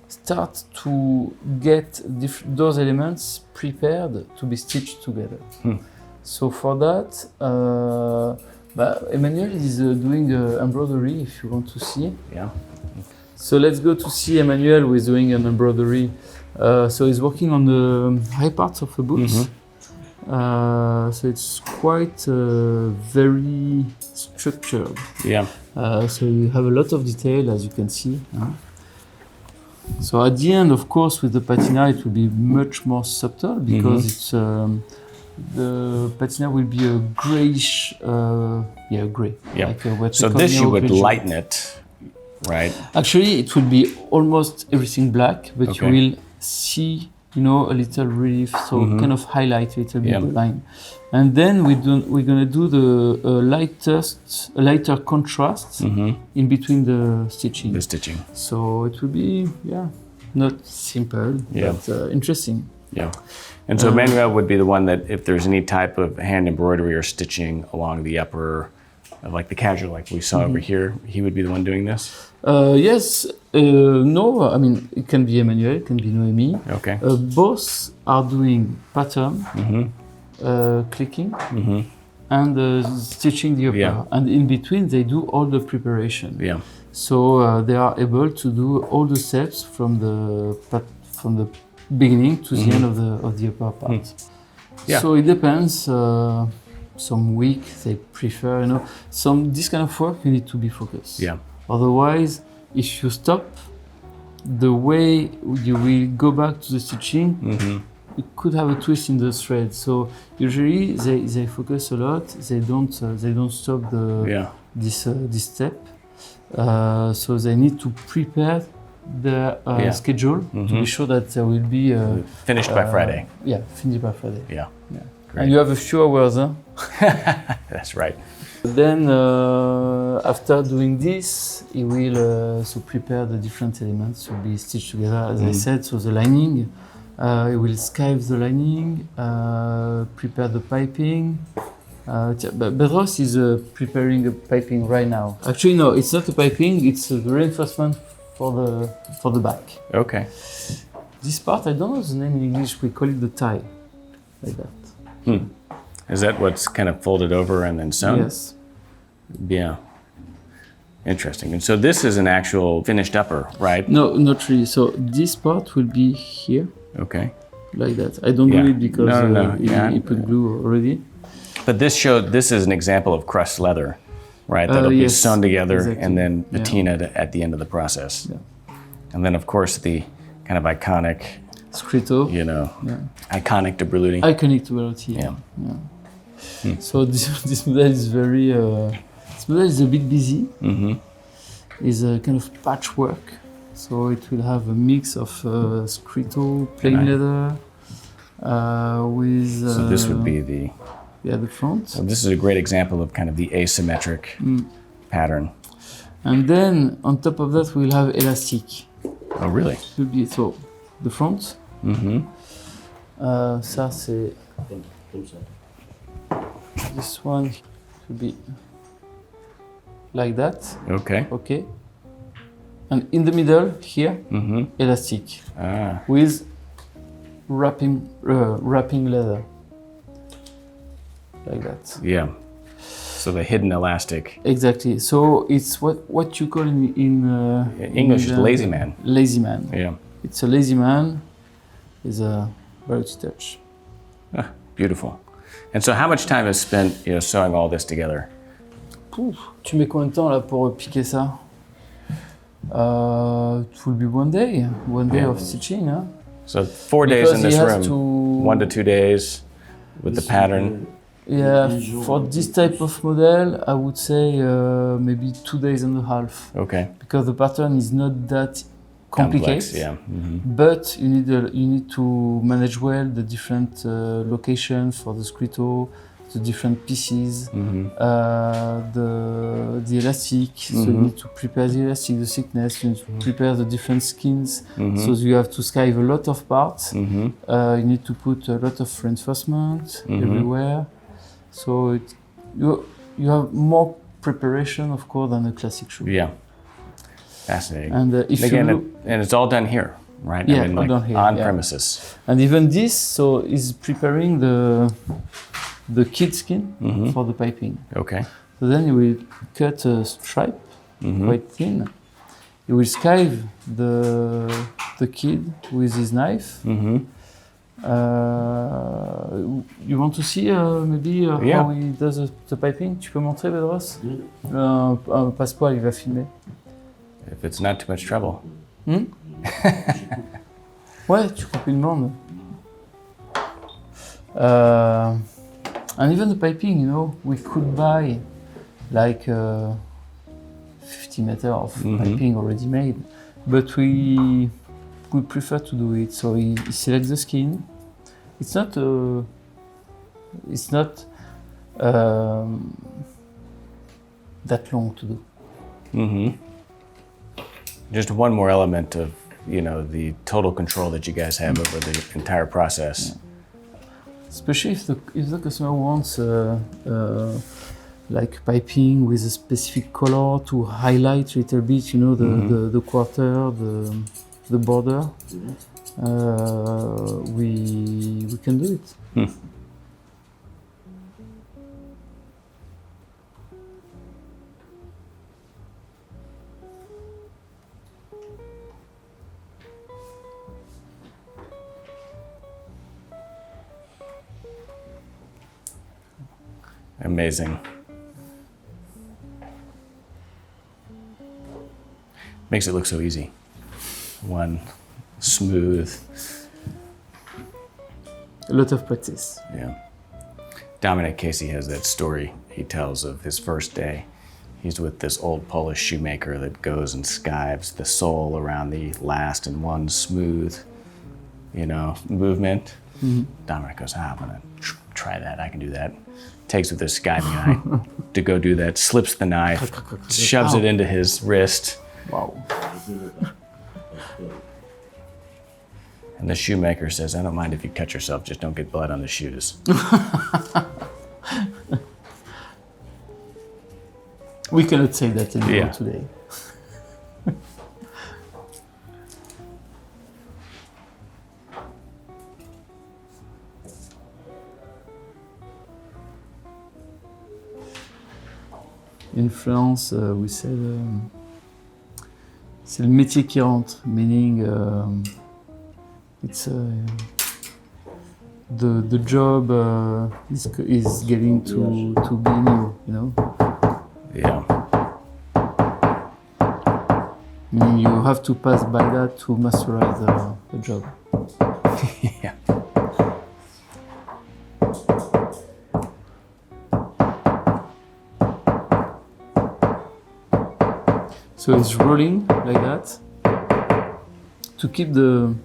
start to get those elements prepared to be stitched together. So for that, Emmanuel is doing embroidery, if you want to see. Yeah. So let's go to see Emmanuel who is doing an embroidery. So he's working on the high parts of the boots. So it's quite very structured. Yeah. So you have a lot of detail, as you can see. So at the end, of course, with the patina, it will be much more subtle because it's the patina will be a grayish, gray. Yeah. Like so this you would lighten it right? Actually, it will be almost everything black, but Okay. you will see, a little relief, so kind of highlight a little bit the line. And then we're gonna do the lighter contrast in between the stitching. The stitching. So it will be, not simple, but interesting. Yeah. And so Manuel would be the one that if there's any type of hand embroidery or stitching along the upper, like the casual, like we saw over here, he would be the one doing this? Yes, no, I mean, it can be Emmanuel, it can be Noemi. Okay. Both are doing pattern, clicking, and stitching the upper. Yeah. And in between, they do all the preparation. Yeah. So they are able to do all the steps from the beginning to the end of the upper part. Yeah. So it depends. Some week they prefer, this kind of work you need to be focused. Yeah. Otherwise, if you stop, the way you will go back to the stitching, it could have a twist in the thread. So usually they focus a lot. They don't stop this step. So they need to prepare the schedule to be sure that there will be finished by Friday. Yeah, finished by Friday. Yeah. And you have a few hours, huh? That's right. Then after doing this, he will prepare the different elements to be stitched together. As I said, so the lining, he will skive the lining, prepare the piping. Bedros is preparing the piping right now. Actually, no, it's not the piping; it's the reinforcement for the back. Okay. This part, I don't know the name in English. We call it the tie, like that. Is that what's kind of folded over and then sewn? Yes. Yeah. Interesting. And so this is an actual finished upper, right? No, not really. So this part will be here. Okay. Like that. I don't do it because he put glue already. But this is an example of crushed leather, right? That'll be sewn together and then patina at the end of the process. Yeah. And then, of course, the kind of iconic, Scritto. iconic to Berluti. Iconic to Berluti. Yeah. So this model is very. This model is a bit busy. It's a kind of patchwork. So it will have a mix of Scritto, plain leather, with. So this would be the. Yeah, the front. So this is a great example of kind of the asymmetric pattern. And then on top of that, we'll have elastic. Oh, really? Will be so the front. Ça c'est. This one should be like that. Okay. Okay. And in the middle here, elastic with wrapping leather. Like that. Yeah. So the hidden elastic. Exactly. So it's what you call in English is lazy man. Lazy man. Yeah. It's a lazy man. It's a Berluti touch. Beautiful. And so how much time is spent, sewing all this together? Tu mets combien de temps là pour piquer ça? It will be one day of stitching. Huh? So 4 days in this room, 1 to 2 days with the pattern. Yeah, for this type of model, I would say maybe 2 days and a half. Okay. Because the pattern is not that complicated. Complex, yeah. But you need to manage well the different locations for the Scritto, the different pieces, the elastic. So you need to prepare the elastic, the thickness. You need to prepare the different skins. So you have to skive a lot of parts. You need to put a lot of reinforcement everywhere. So you have more preparation, of course, than a classic shoe. Yeah. Fascinating. And and it's all done here, right? Yeah, I mean, like done here, on premises. And even this, so is preparing the kid skin for the piping. Okay. So then you will cut a stripe quite thin. You will skive the kid with his knife. You want to see maybe how he does the piping? Tu peux montrer, Bedros? Un passepoil, il va filmer. If it's not too much trouble. Ouais, tu coupes une bande. And even the piping, we could buy like 50 50 meters of piping already made, but we prefer to do it. So he selects the skin. It's not that long to do. Just one more element of, the total control that you guys have over the entire process. Yeah. Especially if the customer wants like piping with a specific color to highlight a little bit, the quarter, the border. We can do it. Amazing. Makes it look so easy. One, smooth. A lot of practice. Yeah. Dominic Casey has that story he tells of his first day. He's with this old Polish shoemaker that goes and skives the sole around the last in one smooth, movement. Dominic goes, I'm gonna try that, I can do that. Takes with his skiving knife to go do that, slips the knife, shoves it into his wrist. Wow. And the shoemaker says, I don't mind if you cut yourself, just don't get blood on the shoes. We cannot say that anymore today. In France, we say c'est le métier qui rentre, meaning it's the job is getting to be new, Yeah. Meaning you have to pass by that to masterize the job. Yeah. So it's rolling like that to keep the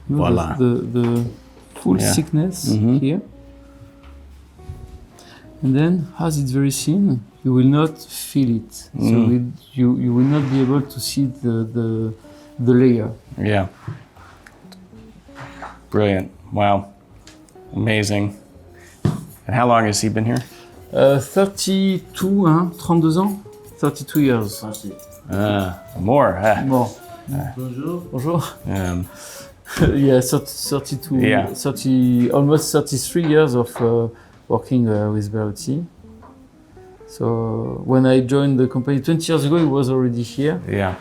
Voila. the full thickness here. And then, as it's very thin, you will not feel it. So you will not be able to see the layer. Yeah. Brilliant. Wow. Amazing. And how long has he been here? 32 ans. 32 years. More. Bon. Bonjour. Bonjour. Yeah, 32, Yeah. almost 33 years of working with Berluti. So when I joined the company 20 years ago, he was already here. Yeah.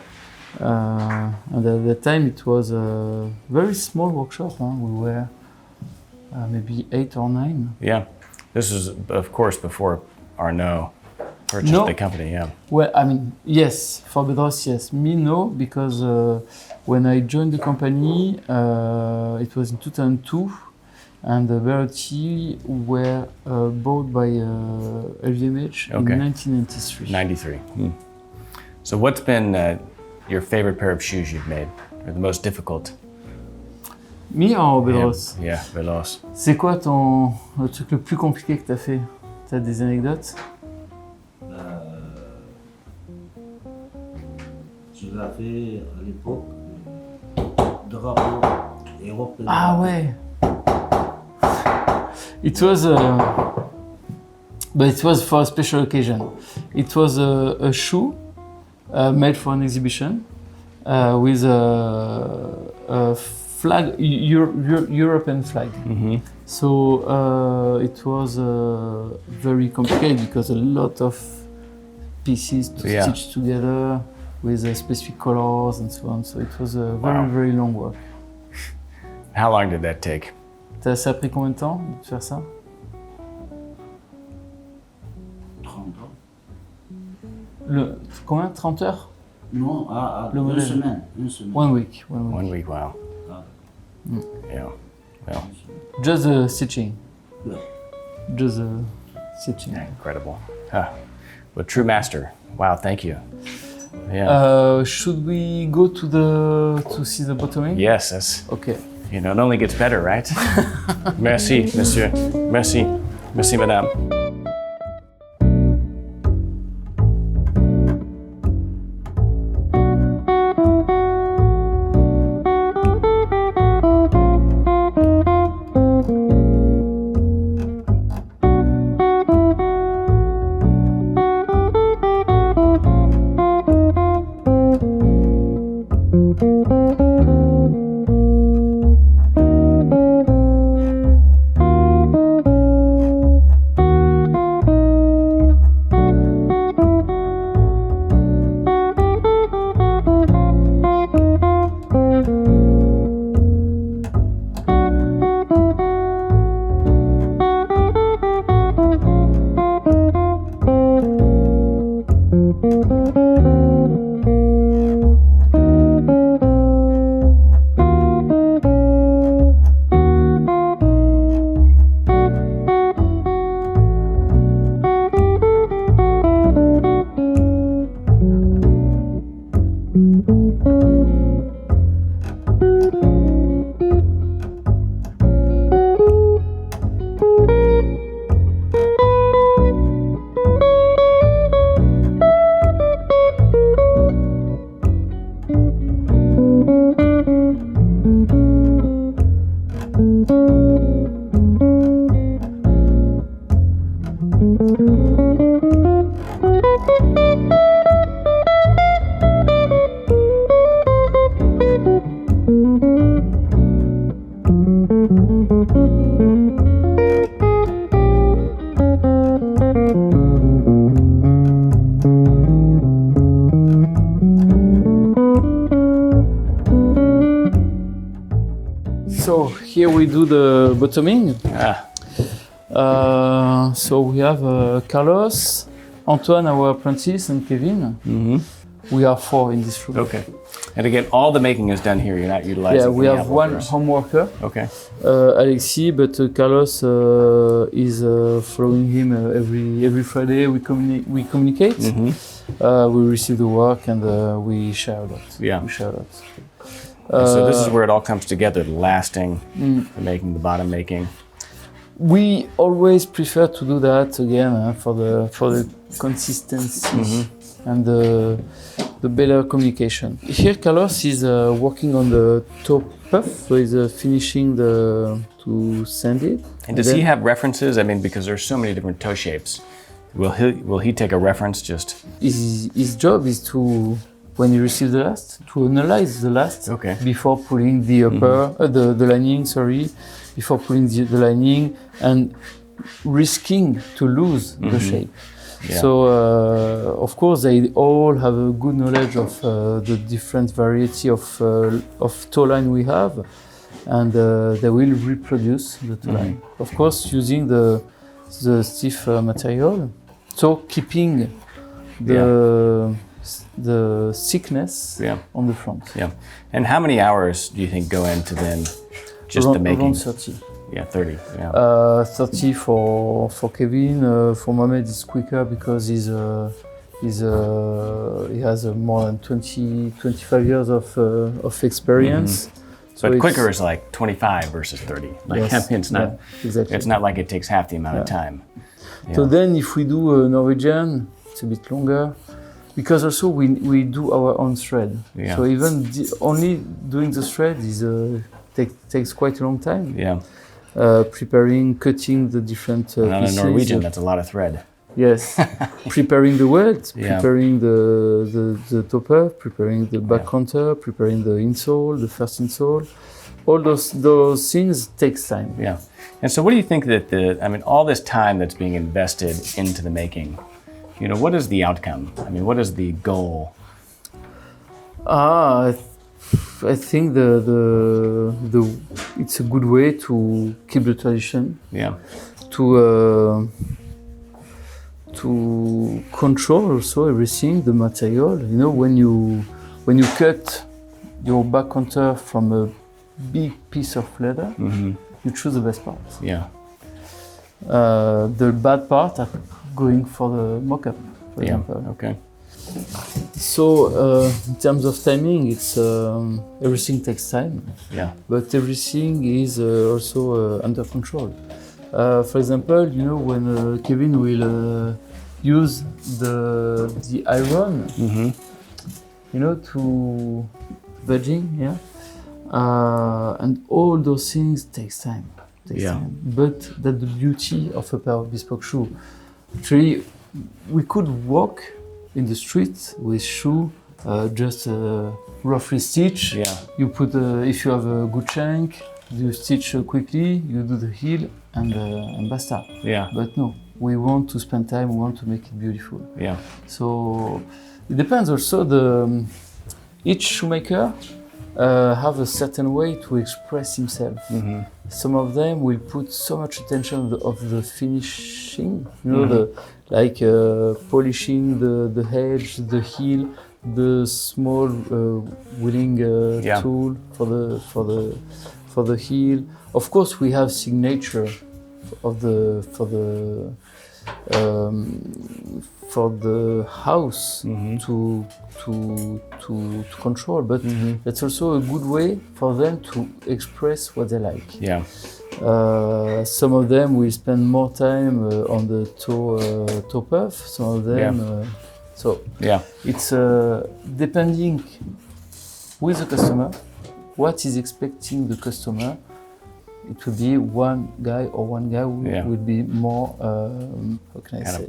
And at that time, it was a very small workshop. We were maybe 8 or 9. Yeah. This was, of course, before Arnaud purchased the company, yeah. Well, I mean, yes, for Bedros, yes. Me, no, because when I joined the company, it was in 2002, and the Berluti were bought by LVMH in 1993. 93. So what's been your favorite pair of shoes you've made, or the most difficult? Me or Bedros? Yeah, Veloz. C'est quoi le truc le plus compliqué que t'as fait? T'as des anecdotes? Je l'ai fait à l'époque, drapeau européen. Ah ouais. It was, but it was for a special occasion. It was a shoe made for an exhibition with a flag, European flag. So it was very complicated because a lot of pieces to stitch together with specific colors and so on. So it was a very, very long work. How long did that take? Ça a pris combien de temps de faire ça? 30 ans. Combien? 30 heures? Non, Le une modèle. semaine. Une semaine. 1 week. 1 week, wow. Ah, Yeah. Well, Just the stitching. yeah. Just the stitching. incredible. Huh. Well, true master. Wow, thank you. Yeah. Should we go to see the bottoming? Yes, that's, Okay. you know, it only gets better, right? Merci, monsieur. Merci. Merci, madame. So here we do the bottoming. Ah, So we have Carlos, Antoine, our apprentice, and Kevin. We are 4 in this room. okay. And again, all the making is done here. You're not utilizing Yeah, we any have one outworkers. home worker, Okay. Alexis, but Carlos is following him every Friday. We communicate. We receive the work and we share a lot. Yeah. We share a lot. So this is where it all comes together, the lasting, the making, the bottom making. We always prefer to do that again for the consistency and the better communication. Here, Carlos is working on the toe puff, so he's finishing to sand it. And does he have references? I mean, because there's so many different toe shapes. Will he take a reference just? His job is to, when he receives the last, to analyze the last Okay. before pulling the upper, the lining, sorry, before pulling the lining and risking to lose the shape. Yeah. So, of course, they all have a good knowledge of the different variety of toe line we have, and they will reproduce the toe line. Of course, using the stiff material, so keeping the thickness on the front. Yeah. And how many hours do you think go into then just the making? Around 30. Yeah, 30. Yeah. 30 for Kevin. For Mohamed, it's quicker because he has more than 25 years of experience. So But quicker is like 25 versus 30. Like, Yes, I mean, it's not. yeah, exactly. It's not like it takes half the amount of time. Yeah. So then, if we do a Norwegian, it's a bit longer. Because also we do our own thread. Yeah. So even only doing the thread is takes quite a long time. Yeah. Preparing, cutting the different And on a pieces. Norwegian, that's a lot of thread. Yes. Preparing the welt, Yeah. preparing the topper, preparing the back counter, preparing the insole, the first insole. All those things takes time. Yeah. And so what do you think that all this time that's being invested into the making, what is the outcome? I mean, what is the goal? I think it's a good way to keep the tradition. Yeah. To control also everything, the material. When you cut your back counter from a big piece of leather, you choose the best part. Yeah. The bad part are going for the mock-up, for example. Okay. So in terms of timing, it's everything takes time, Yeah. but everything is also under control. For example, you know, when Kevin will use the iron, you know, to vegging, yeah, and all those things takes time. But that's the beauty of a pair of bespoke shoe. Actually, we could walk in the street with shoe just roughly stitch. Yeah. You put if you have a good shank, you stitch quickly. You do the heel and basta. Yeah. But no, we want to spend time. We want to make it beautiful. Yeah. So it depends also. Each shoemaker have a certain way to express himself. Some of them will put so much attention of the finishing, you know, polishing the edge, the heel, the small wheeling tool for the heel. Of course, we have signature for the house to control, but that's also a good way for them to express what they like. Yeah. Some of them will spend more time on the toe puff. Some of them, it's depending with the customer, what is expecting the customer. It would be one guy who would be more,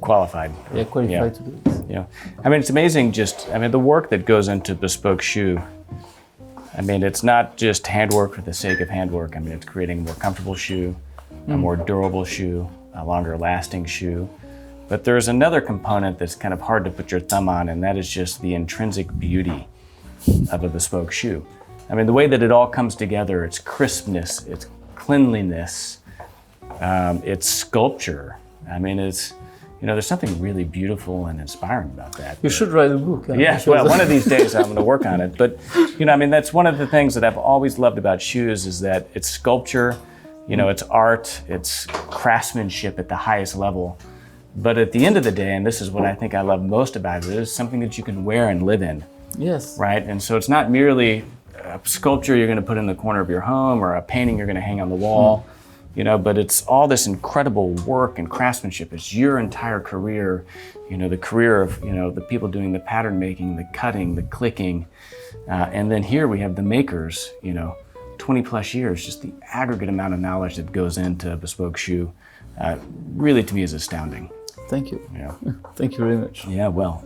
qualified. Yeah, qualified to do it. Yeah. I mean, it's amazing the work that goes into bespoke shoe. I mean, it's not just handwork for the sake of handwork. I mean, it's creating a more comfortable shoe, a more durable shoe, a longer lasting shoe. But there's another component that's kind of hard to put your thumb on, and that is just the intrinsic beauty of a bespoke shoe. I mean, the way that it all comes together, its crispness, its cleanliness, its sculpture. I mean, there's something really beautiful and inspiring about that. You should write a book. Yes, well, one of these days I'm going to work on it. But, that's one of the things that I've always loved about shoes is that it's sculpture, it's art, it's craftsmanship at the highest level. But at the end of the day, and this is what I think I love most about it, is something that you can wear and live in. Yes. Right? And so it's not merely a sculpture you're going to put in the corner of your home or a painting you're going to hang on the wall, but it's all this incredible work and craftsmanship. It's your entire career, the career of, the people doing the pattern making, the cutting, the clicking. And then here we have the makers, 20 plus years, just the aggregate amount of knowledge that goes into a bespoke shoe, really to me is astounding. Thank you. Yeah. Thank you very much. Yeah, well,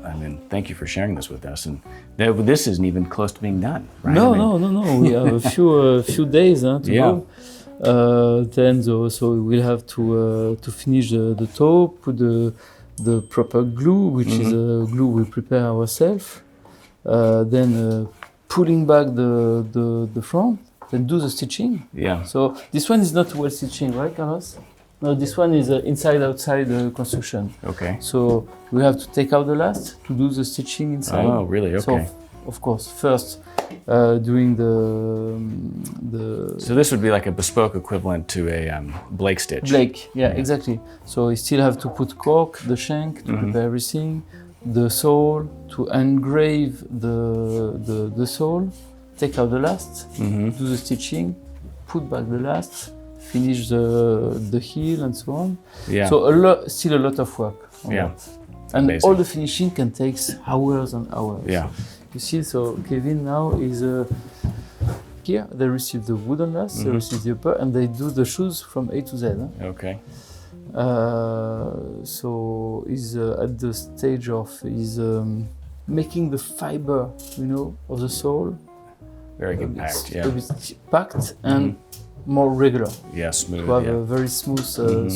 thank you for sharing this with us. And this isn't even close to being done, right? No. We have a few days to go. Then so we'll have to finish the toe, put the proper glue, which is glue we prepare ourselves. Then pulling back the front, then do the stitching. Yeah. So this one is not well stitching, right, Carlos? No, this one is inside-outside construction. Okay. So we have to take out the last to do the stitching inside. Oh, really? Okay. So, of course, first doing the. So this would be like a bespoke equivalent to a Blake stitch. Blake, yeah, exactly. So you still have to put cork, the shank to prepare everything, the sole to engrave the sole, take out the last, do the stitching, put back the last. Finish the heel and so on. Yeah. So still a lot of work on that. And amazing. All the finishing can take hours and hours. Yeah. You see, so Kevin now is here. They receive the wooden last, they receive the upper, and they do the shoes from A to Z. Okay. So he's at the stage of making the fiber, of the sole. Very compact. A bit packed and. More regular. Yeah, smooth. To have a very smooth sole.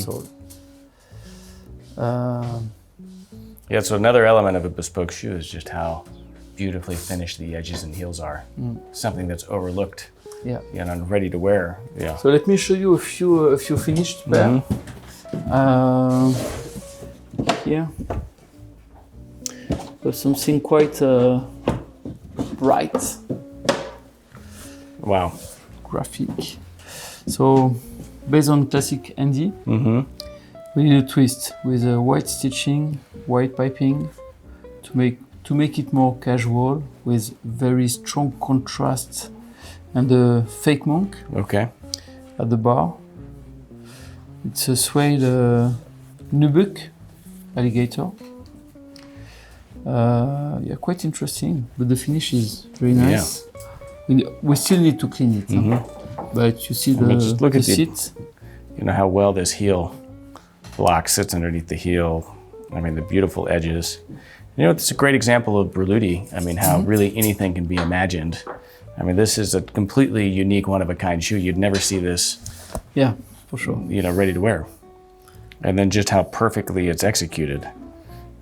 So another element of a bespoke shoe is just how beautifully finished the edges and heels are. Something that's overlooked. Yeah. And ready to wear. Yeah. So let me show you a few finished pair. Here. There's something quite bright. Wow. Graphic. So, based on classic Andy, we did a twist with white stitching, white piping to make to make it more casual with very strong contrast and a fake monk Okay. at the bar. It's a suede nubuck alligator. Yeah, quite interesting, but the finish is very nice. We still need to clean it, but you see just look the at the- seat. You know how well this heel block sits underneath the heel. I mean, the beautiful edges. You know, it's a great example of Berluti. I mean, how really anything can be imagined. I mean, this is a completely unique, one-of-a-kind shoe. You'd never see this, Yeah, for sure. you know, ready to wear. And then just how perfectly it's executed.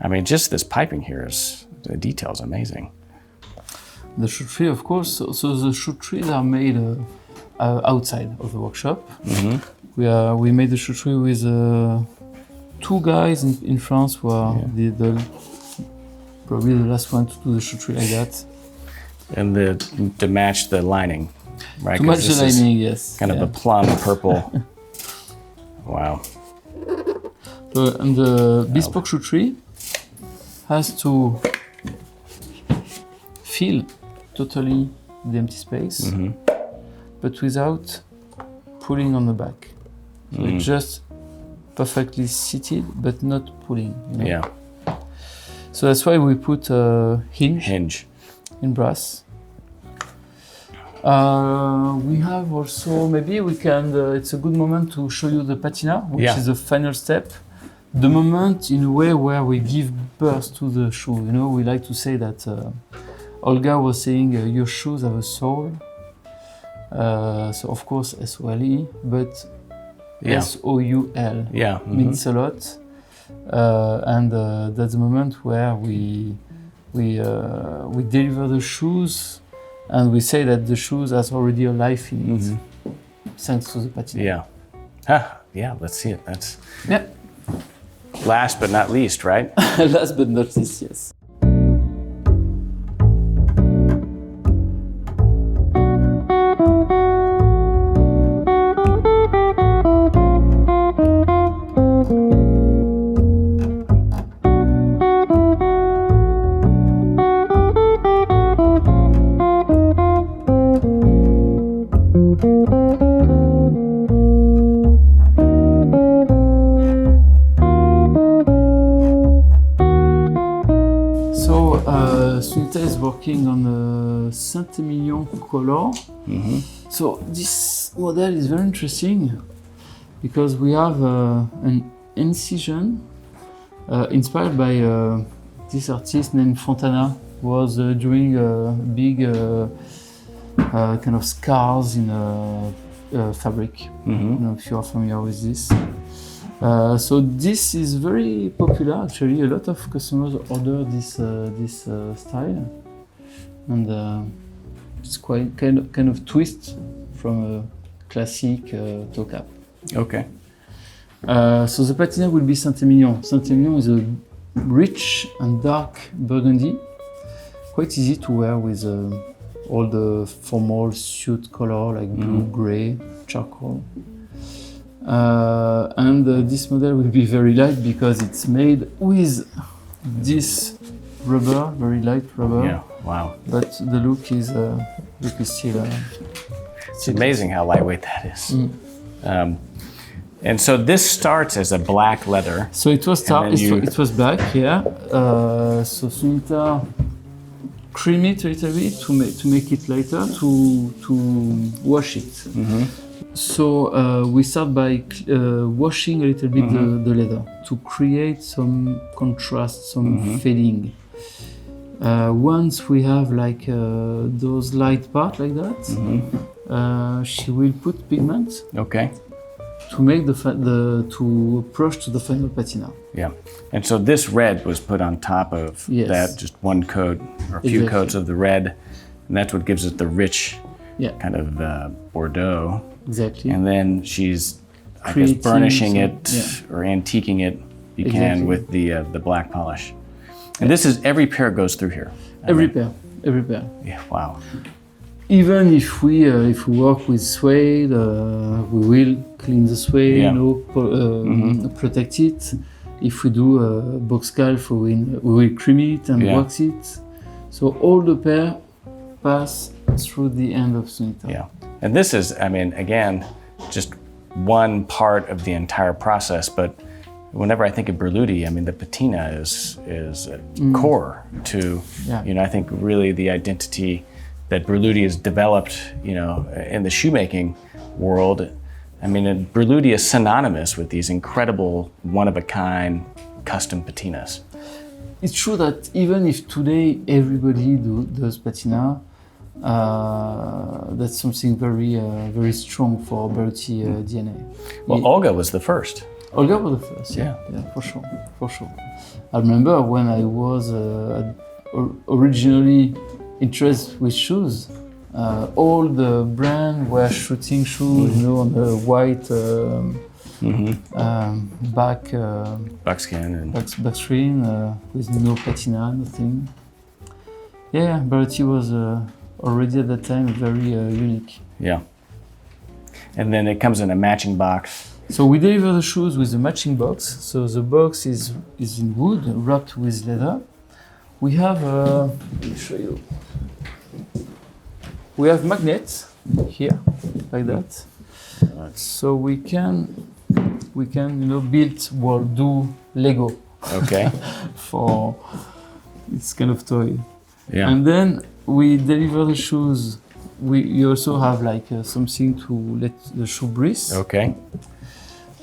I mean, just this piping here is, the detail's amazing. The shoe tree, of course. So the shoe trees are made outside of the workshop. We made the shoe tree with 2 guys in France who are probably the last one to do the shoe tree like that. And to match the lining, right? To 'Cause match this the is lining, yes. kind of a plum purple. Wow. And the bespoke shoe tree has to fill totally the empty space, but without pulling on the back. So it's just perfectly seated, but not pulling. You know? Yeah. So that's why we put a hinge in brass. We have also, maybe we can, it's a good moment to show you the patina, which is the final step. The moment in a way where we give birth to the shoe. You know, we like to say that Olga was saying your shoes have a soul. So of course S-O-L-E, but S-O-U-L means a lot. And that's the moment where we deliver the shoes and we say that the shoes has already a life in it, thanks to the patina. Yeah. Yeah, let's see it. That's Yeah. last but not least, right? Last but not least, yes. Sunita is working on a Saint-Emilion color. So this model is very interesting because we have an incision inspired by this artist named Fontana, who was doing big kind of scars in fabric. I don't know if you are familiar with this. So this is very popular actually. A lot of customers order this style, and it's quite kind of twist from a classic toe cap. Okay. So the patina will be Saint-Emilion. Saint-Emilion is a rich and dark burgundy, quite easy to wear with all the formal suit color like blue, gray, charcoal. And this model will be very light because it's made with this rubber, very light rubber. Yeah. Wow. But the look is still. It's amazing how lightweight that is. And so this starts as a black leather. So it was it was black, yeah. So Sunita cream it a little bit to make it lighter, to wash it. So we start by washing a little bit the leather to create some contrast, some fading. Once we have like those light parts like that, she will put pigment. Okay. To make to approach to the final patina. Yeah. And so this red was put on top of that, just one coat or a few coats of the red, and that's what gives it the rich kind of Bordeaux. Exactly. And then she's, I guess, burnishing it or antiquing it, you can, with the black polish. And this is, every pair goes through here. Every pair. Yeah, wow. Even if we work with suede, we will clean the suede, protect it. If we do a box calf, we will cream it and wax it. So all the pair pass through the end of sunita. Yeah, and this is, I mean, again, just one part of the entire process, but whenever I think of Berluti, I mean, the patina is core to, you know, I think really the identity that Berluti has developed, you know, in the shoemaking world. I mean, Berluti is synonymous with these incredible, one-of-a-kind custom patinas. It's true that even if today everybody does patina, that's something very strong for Berluti DNA. Well, Olga was the first. Olga was the first, yeah, for sure. I remember when I was originally interested with shoes, all the brands were shooting shoes, you know, on the white back screen with no patina, nothing. Yeah, Berluti was already at that time very unique. Yeah. And then it comes in a matching box. So we deliver the shoes with a matching box. So the box is in wood, wrapped with leather. We have, let me show you. We have magnets here, like that. So we can, you know, build or do Lego. Okay. For this kind of toy. Yeah. And then we deliver the shoes. You also have like something to let the shoe breathe. Okay.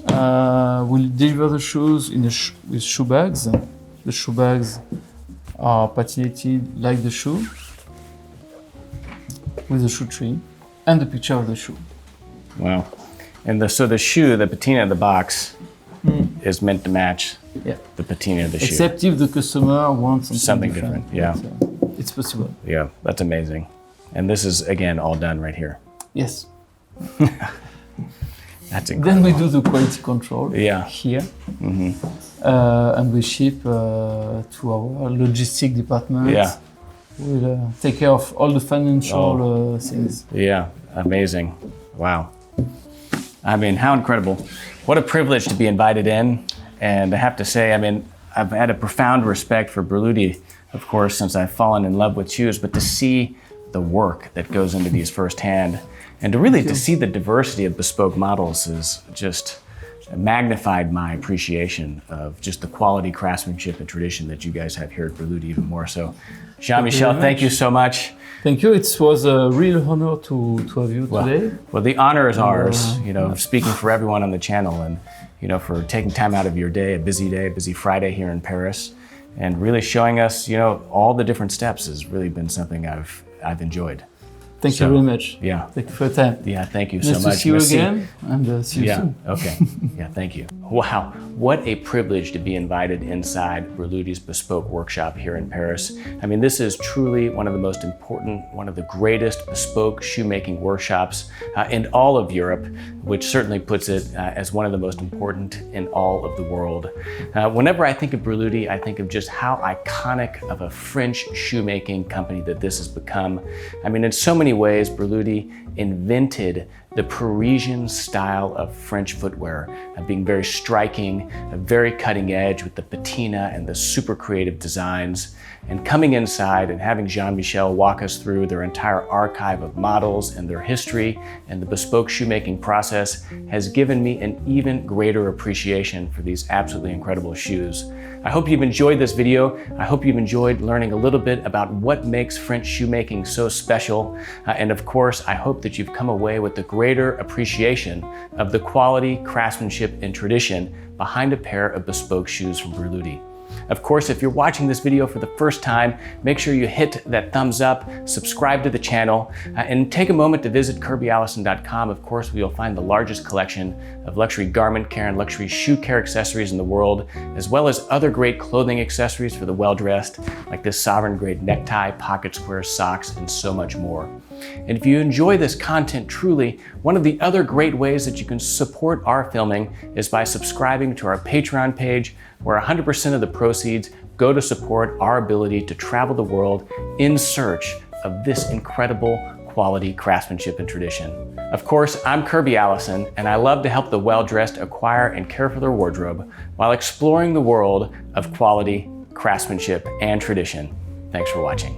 We'll deliver the shoes with shoe bags. The shoe bags are patinated like the shoe, with the shoe tree and the picture of the shoe. Wow. And so the shoe, the patina of the box, is meant to match the patina of the shoe. Except if the customer wants something different. Yeah. It's possible. Yeah, that's amazing. And this is, again, all done right here. Yes. That's incredible. Then we do the quality control here. And we ship to our logistic department. Yeah. We'll take care of all the financial things. Yeah, amazing. Wow. I mean, how incredible. What a privilege to be invited in. And I have to say, I mean, I've had a profound respect for Berluti, of course, since I've fallen in love with shoes, but to see the work that goes into these firsthand, and to really to see the diversity of bespoke models is just magnified my appreciation of just the quality, craftsmanship, and tradition that you guys have here at Berluti even more. So, Jean-Michel, thank you so much. Thank you. It was a real honor to have you today. Well, the honor is ours, you know, speaking for everyone on the channel, and, you know, for taking time out of your day, a busy Friday here in Paris, and really showing us, you know, all the different steps has really been something I've enjoyed. Thank you very much. Yeah. Thank you for your time. Yeah, thank you nice so much. To see you again, and see you soon. Okay. Yeah, thank you. Wow, what a privilege to be invited inside Berluti's Bespoke workshop here in Paris. I mean, this is truly one of the most important, one of the greatest bespoke shoemaking workshops in all of Europe, which certainly puts it as one of the most important in all of the world. Whenever I think of Berluti, I think of just how iconic of a French shoemaking company that this has become. I mean, in so many ways, Berluti invented the Parisian style of French footwear, being very striking, very cutting edge with the patina and the super creative designs. And coming inside and having Jean-Michel walk us through their entire archive of models and their history and the bespoke shoemaking process has given me an even greater appreciation for these absolutely incredible shoes. I hope you've enjoyed this video. I hope you've enjoyed learning a little bit about what makes French shoemaking so special. And of course, I hope that you've come away with a greater appreciation of the quality, craftsmanship, and tradition behind a pair of bespoke shoes from Berluti. Of course, if you're watching this video for the first time, make sure you hit that thumbs up, subscribe to the channel, and take a moment to visit KirbyAllison.com. Of course, where you'll find the largest collection of luxury garment care and luxury shoe care accessories in the world, as well as other great clothing accessories for the well-dressed, like this sovereign grade necktie, pocket square socks, and so much more. And if you enjoy this content truly, one of the other great ways that you can support our filming is by subscribing to our Patreon page, where 100% of the proceeds go to support our ability to travel the world in search of this incredible quality craftsmanship and tradition. Of course, I'm Kirby Allison, and I love to help the well-dressed acquire and care for their wardrobe while exploring the world of quality, craftsmanship, and tradition. Thanks for watching.